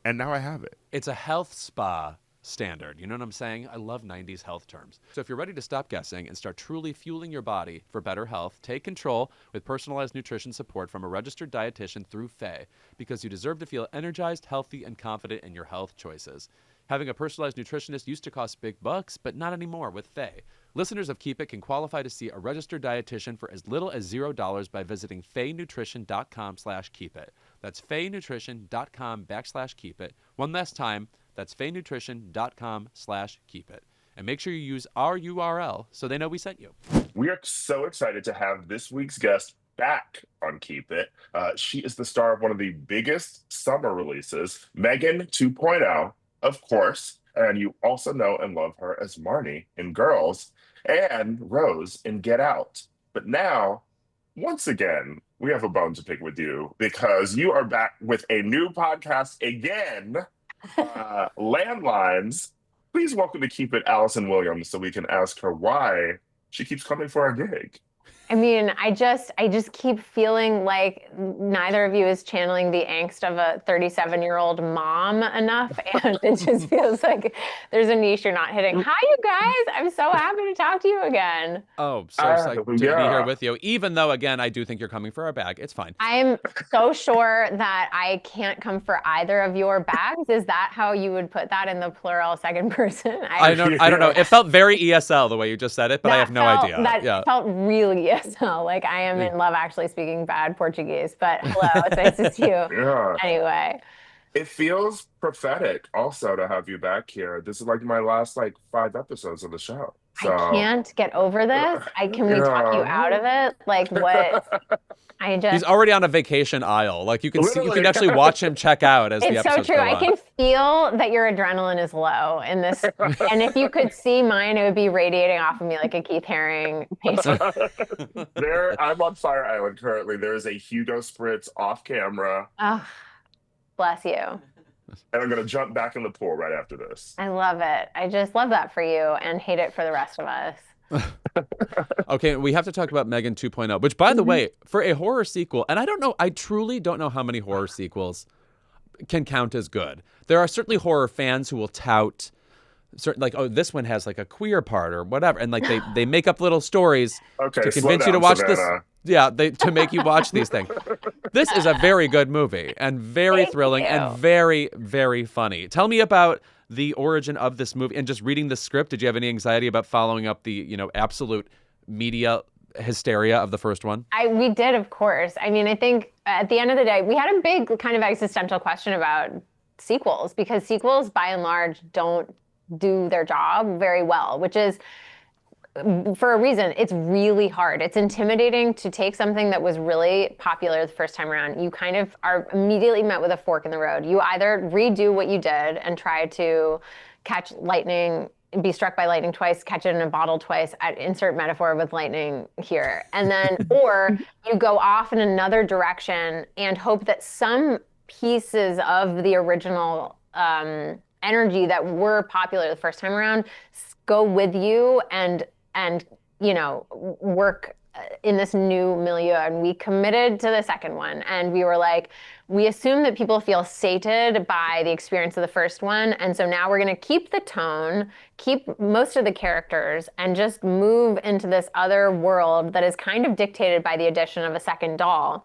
And now I have it. It's a health spa standard. You know what I'm saying? I love 90s health terms. So if you're ready to stop guessing and start truly fueling your body for better health, take control with personalized nutrition support from a registered dietitian through Faye, because you deserve to feel energized, healthy, and confident in your health choices. Having a personalized nutritionist used to cost big bucks, but not anymore with Faye. Listeners of Keep It can qualify to see a registered dietitian for as little as $0 by visiting faynutrition.com/keepit. That's faynutrition.com/keepit. One last time, that's faynutrition.com/keepit. And make sure you use our URL so they know we sent you. We are so excited to have this week's guest back on Keep It. She is the star of one of the biggest summer releases, Megan 2.0, of course. And you also know and love her as Marnie in Girls and Rose in Get Out. But now once again, we have a bone to pick with you because you are back with a new podcast again, Landlines. Please welcome to Keep It, Allison Williams, so we can ask her why she keeps coming for our gig. I mean, I just keep feeling like neither of you is channeling the angst of a 37-year-old mom enough, and it just feels like there's a niche you're not hitting. Hi, you guys! I'm so happy to talk to you again. Oh, so psyched to be here with you. Even though, again, I do think you're coming for our bag. It's fine. I'm so sure that I can't come for either of your bags. Is that how you would put that in the plural second person? I don't know. It felt very ESL the way you just said it, but I have no idea. That felt really ESL. Like I am in Love Actually speaking bad Portuguese. But hello, it's nice to see you. Yeah. Anyway. It feels prophetic also to have you back here. This is like my last 5 episodes of the show. So, I can't get over this. Can we talk you out of it? Like what? He's already on a vacation aisle. Like you can see, you can actually watch him check out as the episodes It's so true. I can feel that your adrenaline is low in this. And if you could see mine, it would be radiating off of me like a Keith Haring painting. I'm on Fire Island currently. There is a Hugo spritz off camera. Oh, bless you. And I'm going to jump back in the pool right after this. I love it. I just love that for you and hate it for the rest of us. Okay, we have to talk about Megan 2.0, which, by the way, for a horror sequel, and I truly don't know how many horror sequels can count as good. There are certainly horror fans who will tout certain, this one has a queer part or whatever, and they make up little stories to convince you to watch this. Yeah, to make you watch these things. This is a very good movie and very thrilling and very, very funny. Tell me about the origin of this movie and just reading the script. Did you have any anxiety about following up the, absolute media hysteria of the first one? We did, of course. I mean, I think at the end of the day, we had a big kind of existential question about sequels because sequels, by and large, don't do their job very well, which is for a reason. It's really hard. It's intimidating to take something that was really popular the first time around. You kind of are immediately met with a fork in the road. You either redo what you did and try to catch lightning, be struck by lightning twice, catch it in a bottle twice, insert metaphor with lightning here. And then, or you go off in another direction and hope that some pieces of the original energy that were popular the first time around go with you and work in this new milieu. And we committed to the second one. And we were like, we assume that people feel sated by the experience of the first one. And so now we're going to keep the tone, keep most of the characters, and just move into this other world that is kind of dictated by the addition of a second doll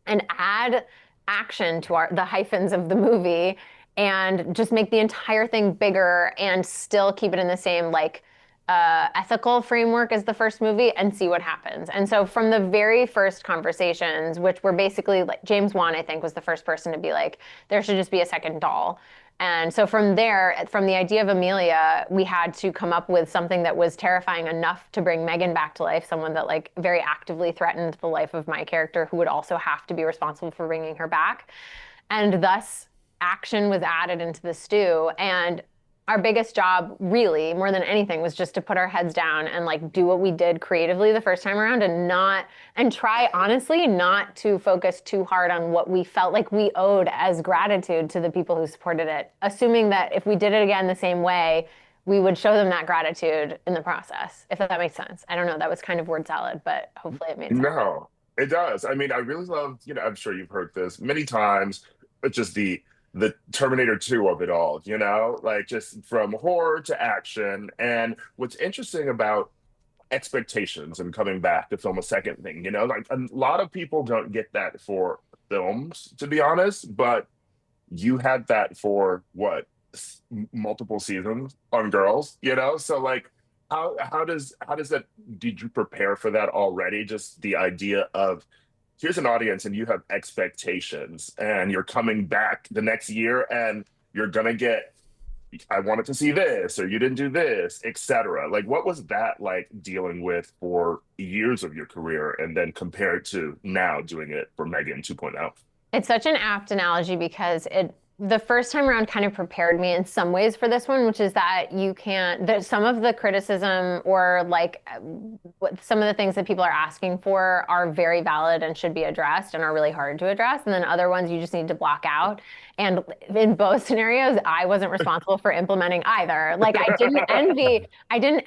and add action to the hyphens of the movie and just make the entire thing bigger and still keep it in the same ethical framework as the first movie and see what happens. And so from the very first conversations, which were basically James Wan, I think, was the first person to be like, there should just be a second doll. And so from there, from the idea of Amelia, we had to come up with something that was terrifying enough to bring Megan back to life, someone that very actively threatened the life of my character, who would also have to be responsible for bringing her back. And thus, action was added into the stew. And our biggest job, really, more than anything, was just to put our heads down and do what we did creatively the first time around and try, honestly, not to focus too hard on what we felt like we owed as gratitude to the people who supported it, assuming that if we did it again the same way, we would show them that gratitude in the process, if that makes sense. I don't know, that was kind of word salad, but hopefully it made sense. No, it does. I mean, I really love, I'm sure you've heard this many times, but just the Terminator 2 of it all, just from horror to action. And what's interesting about expectations and coming back to film a second thing, a lot of people don't get that for films, to be honest, but you had that for multiple seasons on Girls, so how does that, did you prepare for that already? Just the idea of, here's an audience and you have expectations and you're coming back the next year and you're going to get, I wanted to see this, or you didn't do this, etc. What was that like dealing with for years of your career and then compared to now doing it for Megan 2.0? It's such an apt analogy because the first time around kind of prepared me in some ways for this one, which is that you can't, that some of the criticism or like some of the things that people are asking for are very valid and should be addressed and are really hard to address. And then other ones you just need to block out. And in both scenarios, I wasn't responsible for implementing either. Like I didn't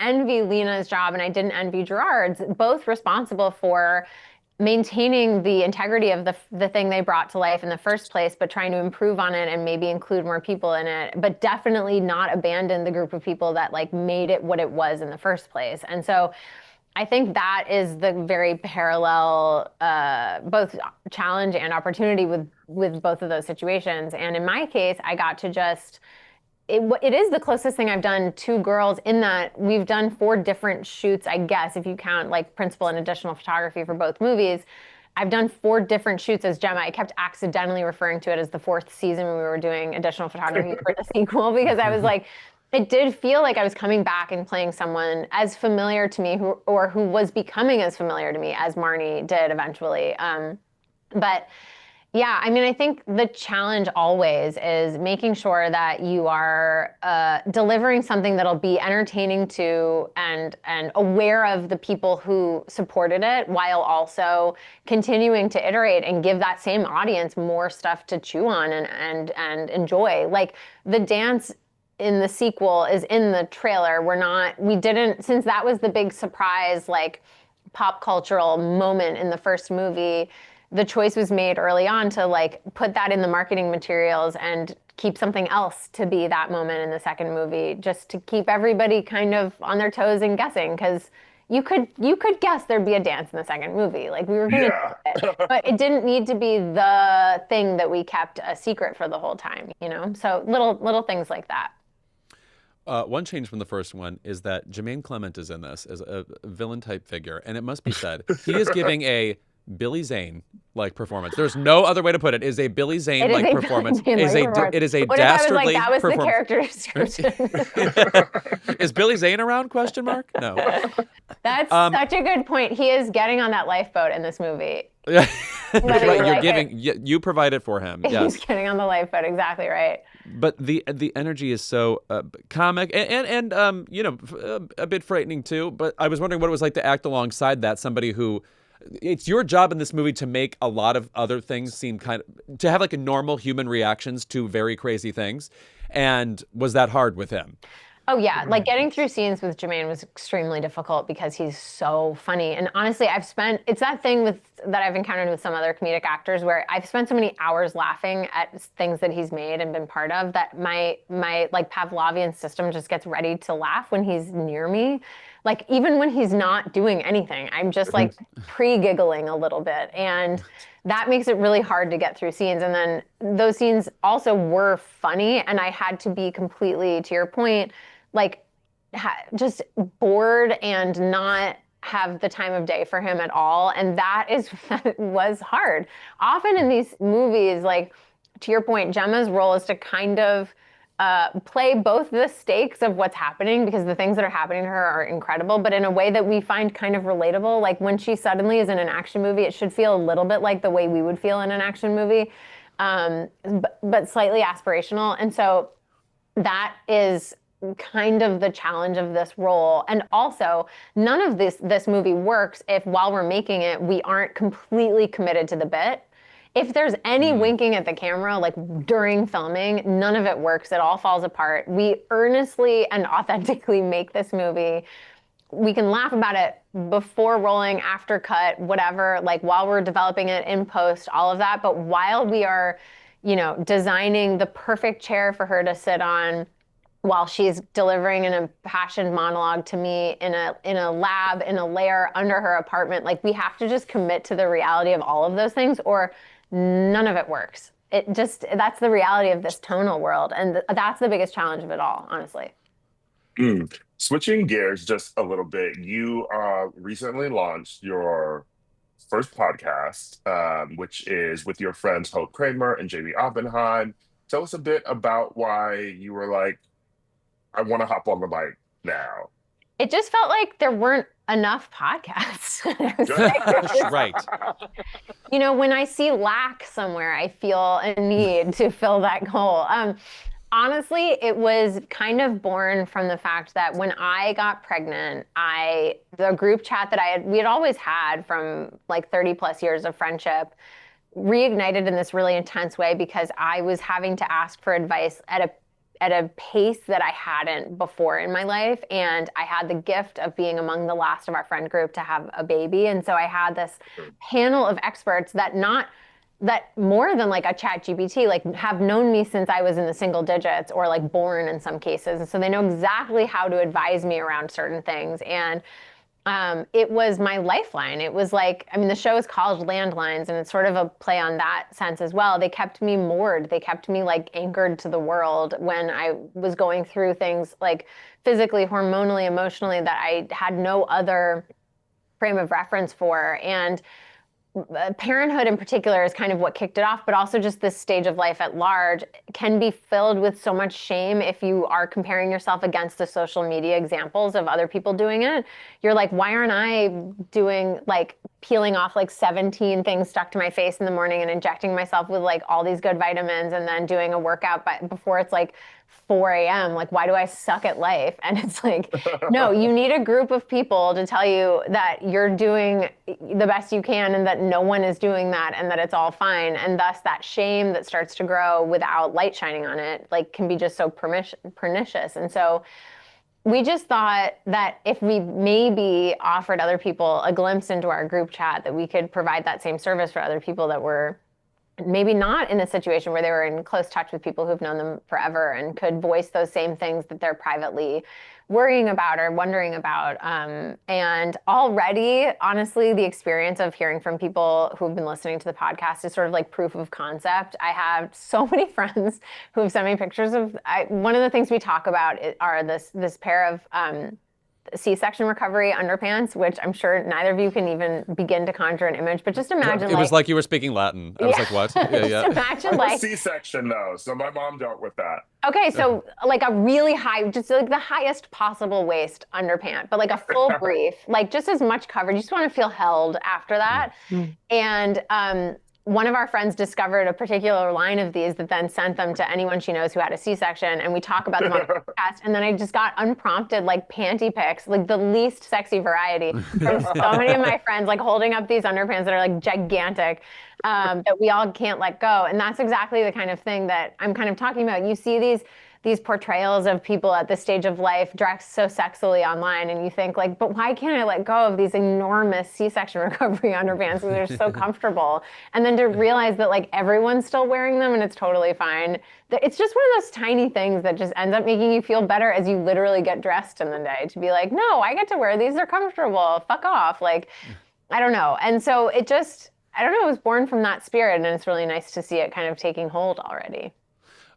envy Lena's job and I didn't envy Gerard's, both responsible for maintaining the integrity of the thing they brought to life in the first place, but trying to improve on it and maybe include more people in it, but definitely not abandon the group of people that like made it what it was in the first place. And so I think that is the very parallel, both challenge and opportunity with both of those situations. And in my case, I got to just, it is the closest thing I've done to girls in that we've done 4 different shoots, I guess, if you count like principal and additional photography for both movies. I've done 4 different shoots as Gemma. I kept accidentally referring to it as the 4th season when we were doing additional photography for the sequel, because I was like, it did feel like I was coming back and playing someone as familiar to me who was becoming as familiar to me as Marnie did eventually. But yeah, I mean, I think the challenge always is making sure that you are delivering something that'll be entertaining to and aware of the people who supported it, while also continuing to iterate and give that same audience more stuff to chew on and enjoy. Like the dance in the sequel is in the trailer. We didn't, since that was the big surprise, like pop cultural moment in the first movie, the choice was made early on to like put that in the marketing materials and keep something else to be that moment in the second movie, just to keep everybody kind of on their toes and guessing, because you could guess there'd be a dance in the second movie. Like we were going to do it, but it didn't need to be the thing that we kept a secret for the whole time, you know? So little things like that. One change from the first one is that Jermaine Clement is in this as a villain type figure, and it must be said, he is giving a Billy Zane-like performance. There's no other way to put it. It is a Billy Zane-like performance. It is a dastardly that was performance. the character description. Is Billy Zane around? Question mark? No. That's such a good point. He is getting on that lifeboat in this movie. Yeah. You provide it for him. Yes. He's getting on the lifeboat. Exactly right. But the energy is so comic and a bit frightening too. But I was wondering what it was like to act alongside that, somebody who. It's your job in this movie to make a lot of other things seem to have like a normal human reactions to very crazy things. And was that hard with him? Oh yeah, like getting through scenes with Jermaine was extremely difficult because he's so funny. And honestly, it's that thing that I've encountered with some other comedic actors where I've spent so many hours laughing at things that he's made and been part of that my like Pavlovian system just gets ready to laugh when he's near me. Like even when he's not doing anything, I'm just like pre-giggling a little bit. And that makes it really hard to get through scenes. And then those scenes also were funny. And I had to be completely, to your point, like just bored and not have the time of day for him at all. And that was hard. Often in these movies, like to your point, Gemma's role is to kind of play both the stakes of what's happening, because the things that are happening to her are incredible, but in a way that we find kind of relatable. Like when she suddenly is in an action movie, it should feel a little bit like the way we would feel in an action movie, but slightly aspirational. And so that is kind of the challenge of this role. And also, none of this movie works if while we're making it, we aren't completely committed to the bit. If there's any winking at the camera, like during filming, none of it works. It all falls apart. We earnestly and authentically make this movie. We can laugh about it before rolling, after cut, whatever, like while we're developing it in post, all of that. But while we are, designing the perfect chair for her to sit on, while she's delivering an impassioned monologue to me in a lab, in a lair under her apartment, like we have to just commit to the reality of all of those things, or none of it works. That's the reality of this tonal world. And that's the biggest challenge of it all, honestly. Switching gears just a little bit, you recently launched your first podcast, which is with your friends Hope Kramer and JB Oppenheim. Tell us a bit about why you were like, I want to hop on the mic now. It just felt like there weren't enough podcasts. I was like, Right. you know, when I see lack somewhere, I feel a need to fill that hole. Honestly, it was kind of born from the fact that when I got pregnant, the group chat that we had always had from like 30 plus years of friendship reignited in this really intense way because I was having to ask for advice at a pace that I hadn't before in my life. And I had the gift of being among the last of our friend group to have a baby. And so I had this panel of experts that more than like a chat GPT, like have known me since I was in the single digits or like born in some cases. And so they know exactly how to advise me around certain things. And it was my lifeline. It was like, I mean, the show is called Landlines, and it's sort of a play on that sense as well. They kept me moored. They kept me like anchored to the world when I was going through things like physically, hormonally, emotionally that I had no other frame of reference for. And parenthood in particular is kind of what kicked it off, but also just this stage of life at large can be filled with so much shame if you are comparing yourself against the social media examples of other people doing it. You're like, why aren't I doing like peeling off like 17 things stuck to my face in the morning and injecting myself with like all these good vitamins and then doing a workout before it's like 4 a.m. Like, why do I suck at life? And it's like, no, you need a group of people to tell you that you're doing the best you can and that no one is doing that and that it's all fine. And thus that shame that starts to grow without light shining on it, like can be just so pernicious. And so we just thought that if we maybe offered other people a glimpse into our group chat, that we could provide that same service for other people that were maybe not in a situation where they were in close touch with people who've known them forever and could voice those same things that they're privately worrying about or wondering about. And already, honestly, the experience of hearing from people who've been listening to the podcast is sort of like proof of concept. I have so many friends who have sent me pictures of, one of the things we talk about are this pair of C-section recovery underpants, which I'm sure neither of you can even begin to conjure an image, but just imagine It was like you were speaking Latin. I was like, what? Just imagine I'm a C-section though, so my mom dealt with that. Okay, so like a really high, just like the highest possible waist underpant, but like a full brief, like just as much coverage. You just want to feel held after that. And one of our friends discovered a particular line of these that then sent them to anyone she knows who had a C-section, and we talk about them on the podcast. And then I just got unprompted like panty pics, like the least sexy variety from so many of my friends, like holding up these underpants that are like gigantic, that we all can't let go. And that's exactly the kind of thing that I'm kind of talking about. You see these portrayals of people at this stage of life dressed so sexily online, and you think like, but why can't I let go of these enormous C-section recovery underpants because they're so comfortable? And then to realize that like everyone's still wearing them and it's totally fine. It's just one of those tiny things that just ends up making you feel better as you literally get dressed in the day to be like, no, I get to wear these, they're comfortable, fuck off. Like, I don't know. And so it just, I don't know, it was born from that spirit, and it's really nice to see it kind of taking hold already.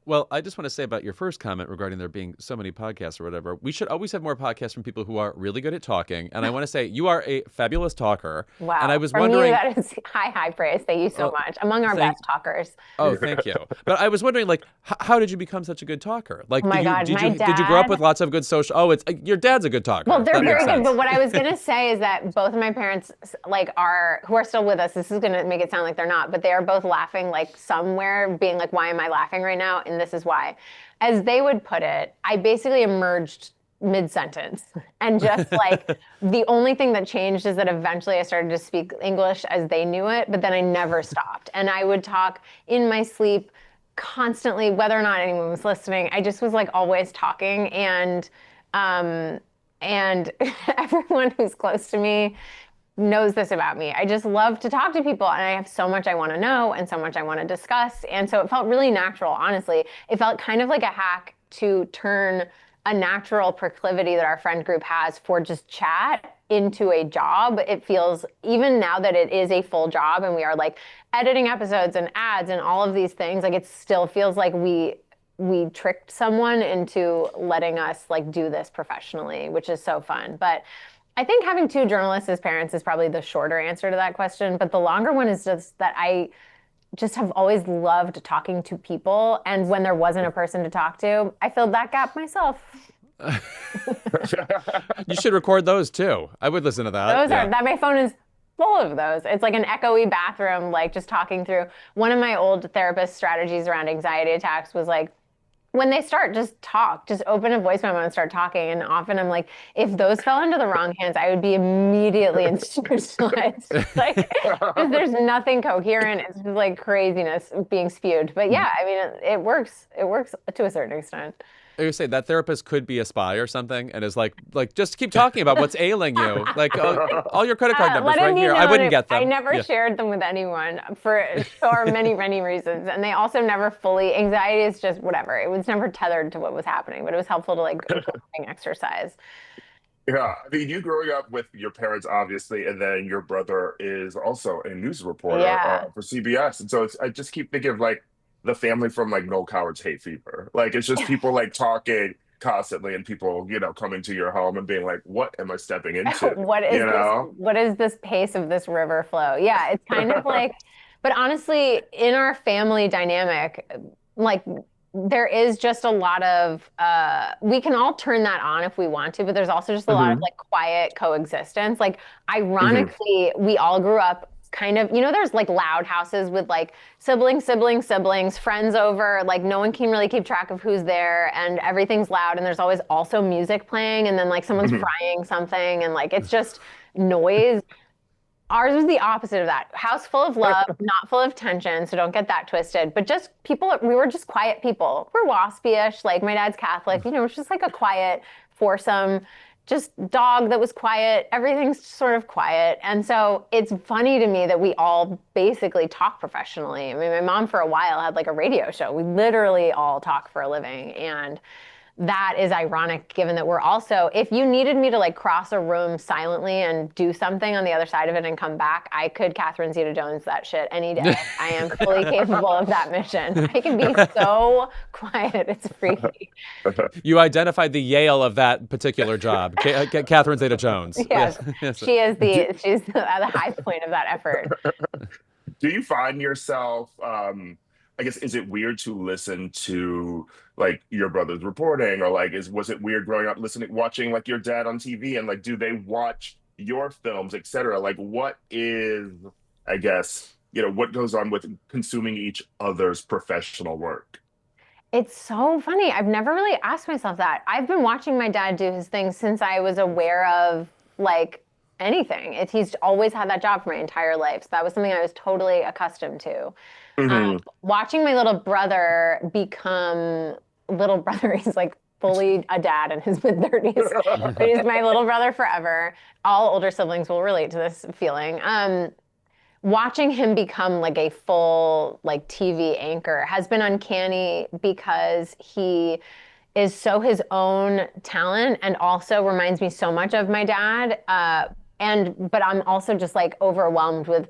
Well, I just want to say about your first comment regarding there being so many podcasts or whatever, we should always have more podcasts from people who are really good at talking. And I want to say you are a fabulous talker. Wow. And I was For wondering, me, that is high praise. Thank you so much. Among our best talkers. Oh, thank you. But I was wondering, like, how did you become such a good talker? Like, oh my God, did you grow up with lots of good social? Oh, it's your dad's a good talker. Well, they're very good. Sense. But what I was gonna say is that both of my parents, like, who are still with us. This is gonna make it sound like they're not, but they are both laughing, like somewhere, being like, "Why am I laughing right now?" And this is why. As they would put it, I basically emerged mid-sentence. And just like the only thing that changed is that eventually I started to speak English as they knew it, but then I never stopped. And I would talk in my sleep constantly, whether or not anyone was listening. I just was like always talking. And everyone who's close to me knows this about me. I just love to talk to people, and I have so much I want to know and so much I want to discuss. And so it felt really natural, honestly. It felt kind of like a hack to turn a natural proclivity that our friend group has for just chat into a job. It feels, even now that it is a full job and we are like editing episodes and ads and all of these things, like it still feels like we tricked someone into letting us like do this professionally, which is so fun. But I think having two journalists as parents is probably the shorter answer to that question. But the longer one is just that I just have always loved talking to people. And when there wasn't a person to talk to, I filled that gap myself. You should record those too. I would listen to that. Those are that my phone is full of those. It's like an echoey bathroom, like just talking through. One of my old therapist strategies around anxiety attacks was like, when they start, just talk. Just open a voice memo and start talking. And often I'm like, if those fell into the wrong hands, I would be immediately institutionalized. Like, 'cause there's nothing coherent. It's just like craziness being spewed. But yeah, I mean, it works. It works to a certain extent. You say that therapist could be a spy or something, and is like just keep talking about what's ailing you. Like all your credit card numbers right here. I wouldn't get them. I never shared them with anyone for many, many reasons, and they also never fully. Anxiety is just whatever. It was never tethered to what was happening, but it was helpful to like exercise. Yeah, I mean, you growing up with your parents, obviously, and then your brother is also a news reporter Yeah. for CBS, and so I just keep thinking of like the family from like Noel Coward's Hay Fever. Like it's just people like talking constantly, and people, coming to your home and being like, "What am I stepping into?" What is You know? this? What is this pace of this river flow? Yeah, it's kind of like, but honestly, in our family dynamic, like there is just a lot of we can all turn that on if we want to, but there's also just a lot of Hmm. like quiet coexistence. Like ironically, we all grew up kind of, there's like loud houses with like siblings, friends over, like no one can really keep track of who's there and everything's loud and there's always also music playing and then like someone's Hmm. frying something and like it's just noise. Ours was the opposite of that. House full of love, not full of tension, so don't get that twisted. But just people, we were just quiet people. We're waspy-ish, like my dad's Catholic, it was just like a quiet foursome, just dog that was quiet. Everything's sort of quiet. And so it's funny to me that we all basically talk professionally. I mean, my mom for a while had like a radio show. We literally all talk for a living. And that is ironic given that we're also, if you needed me to like cross a room silently and do something on the other side of it and come back, I could Catherine Zeta-Jones that shit any day. I am fully capable of that mission. I can be so quiet, it's freaky. You identified the Yale of that particular job, Catherine Zeta-Jones. Yes, Yes. she's at the high point of that effort. Do you find yourself, I guess, is it weird to listen to like your brother's reporting, or like, was it weird growing up watching like your dad on TV, and like, do they watch your films, etc.? Like, what is, I guess, what goes on with consuming each other's professional work? It's so funny. I've never really asked myself that. I've been watching my dad do his thing since I was aware of like anything. He's always had that job for my entire life. So that was something I was totally accustomed to. Hmm. Watching my little brother become little brother, he's like fully a dad in his mid-30s. But he's my little brother forever. All older siblings will relate to this feeling. Watching him become like a full like TV anchor has been uncanny because he is so his own talent and also reminds me so much of my dad. But I'm also just like overwhelmed with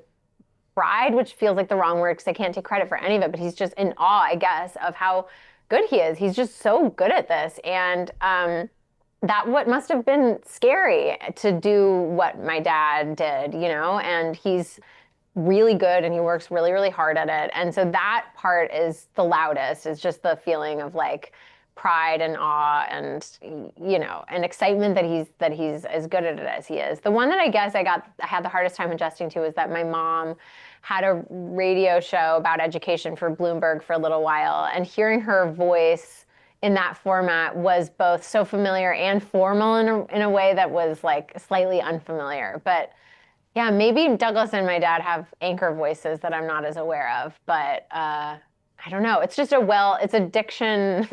pride, which feels like the wrong word because I can't take credit for any of it, but he's just in awe, I guess, of how good he is. He's just so good at this. And that what must have been scary to do what my dad did, and he's really good and he works really, really hard at it. And so that part is the loudest. It's just the feeling of like pride and awe and and excitement that he's as good at it as he is. The one that I guess I had the hardest time adjusting to is that my mom had a radio show about education for Bloomberg for a little while, and hearing her voice in that format was both so familiar and formal in a way that was like slightly unfamiliar. But yeah, maybe Douglas and my dad have anchor voices that I'm not as aware of, but I don't know. It's just it's a diction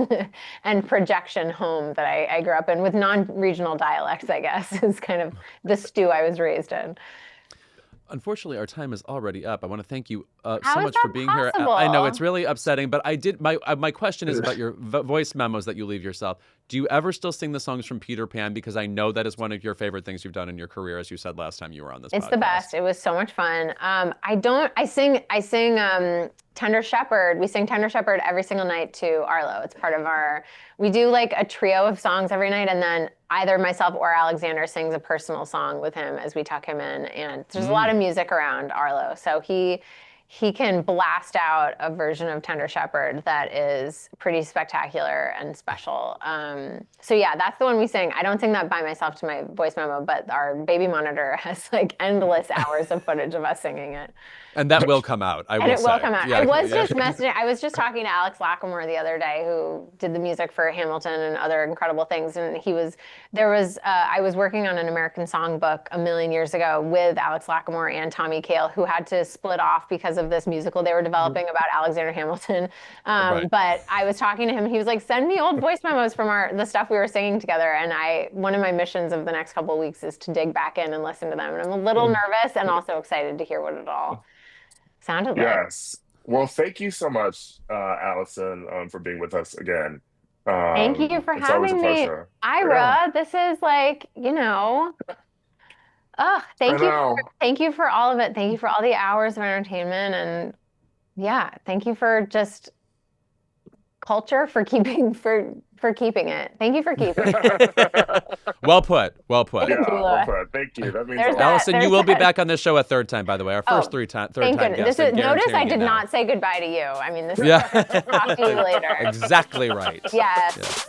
and projection home that I grew up in with non-regional dialects, I guess, is kind of the stew I was raised in. Unfortunately, our time is already up. I want to thank you so How is much for that being here. possible? I know it's really upsetting, but my question is about your voice memos that you leave yourself. Do you ever still sing the songs from Peter Pan? Because I know that is one of your favorite things you've done in your career, as you said last time you were on this It's podcast. the best. It was so much fun. I sing Tender Shepherd. We sing Tender Shepherd every single night to Arlo. It's part of we do like a trio of songs every night, and then either myself or Alexander sings a personal song with him as we tuck him in. And there's a lot of music around Arlo. So he can blast out a version of Tender Shepherd that is pretty spectacular and special. So yeah, that's the one we sing. I don't sing that by myself to my voice memo, but our baby monitor has like endless hours of footage of us singing it. And that will come out. I will say. Will come out. Yeah, I was just messaging. I was just talking to Alex Lacamoire the other day, who did the music for Hamilton and other incredible things. And I was working on an American songbook a million years ago with Alex Lacamoire and Tommy Kail, who had to split off because of this musical they were developing about Alexander Hamilton. Right. But I was talking to him. He was like, "Send me old voice memos from the stuff we were singing together." And one of my missions of the next couple of weeks is to dig back in and listen to them. And I'm a little nervous and also excited to hear what it all sounded like. Yes. Well, thank you so much, Allison, for being with us again. Thank you for it's always a having me, pleasure. Ira. Yeah. This is like, thank you for all of it. Thank you for all the hours of entertainment, and yeah, thank you for just culture, for keeping it. Thank you for keeping it. Well put. Well put. Yeah, Thank you, well put. Thank you. That means a lot. Allison, you will be back on this show a third time, by the way. Our first third Thank time goodness. guest. Notice I did not say goodbye to you. I mean, this is Yeah. talk to you later. Exactly right. Yes.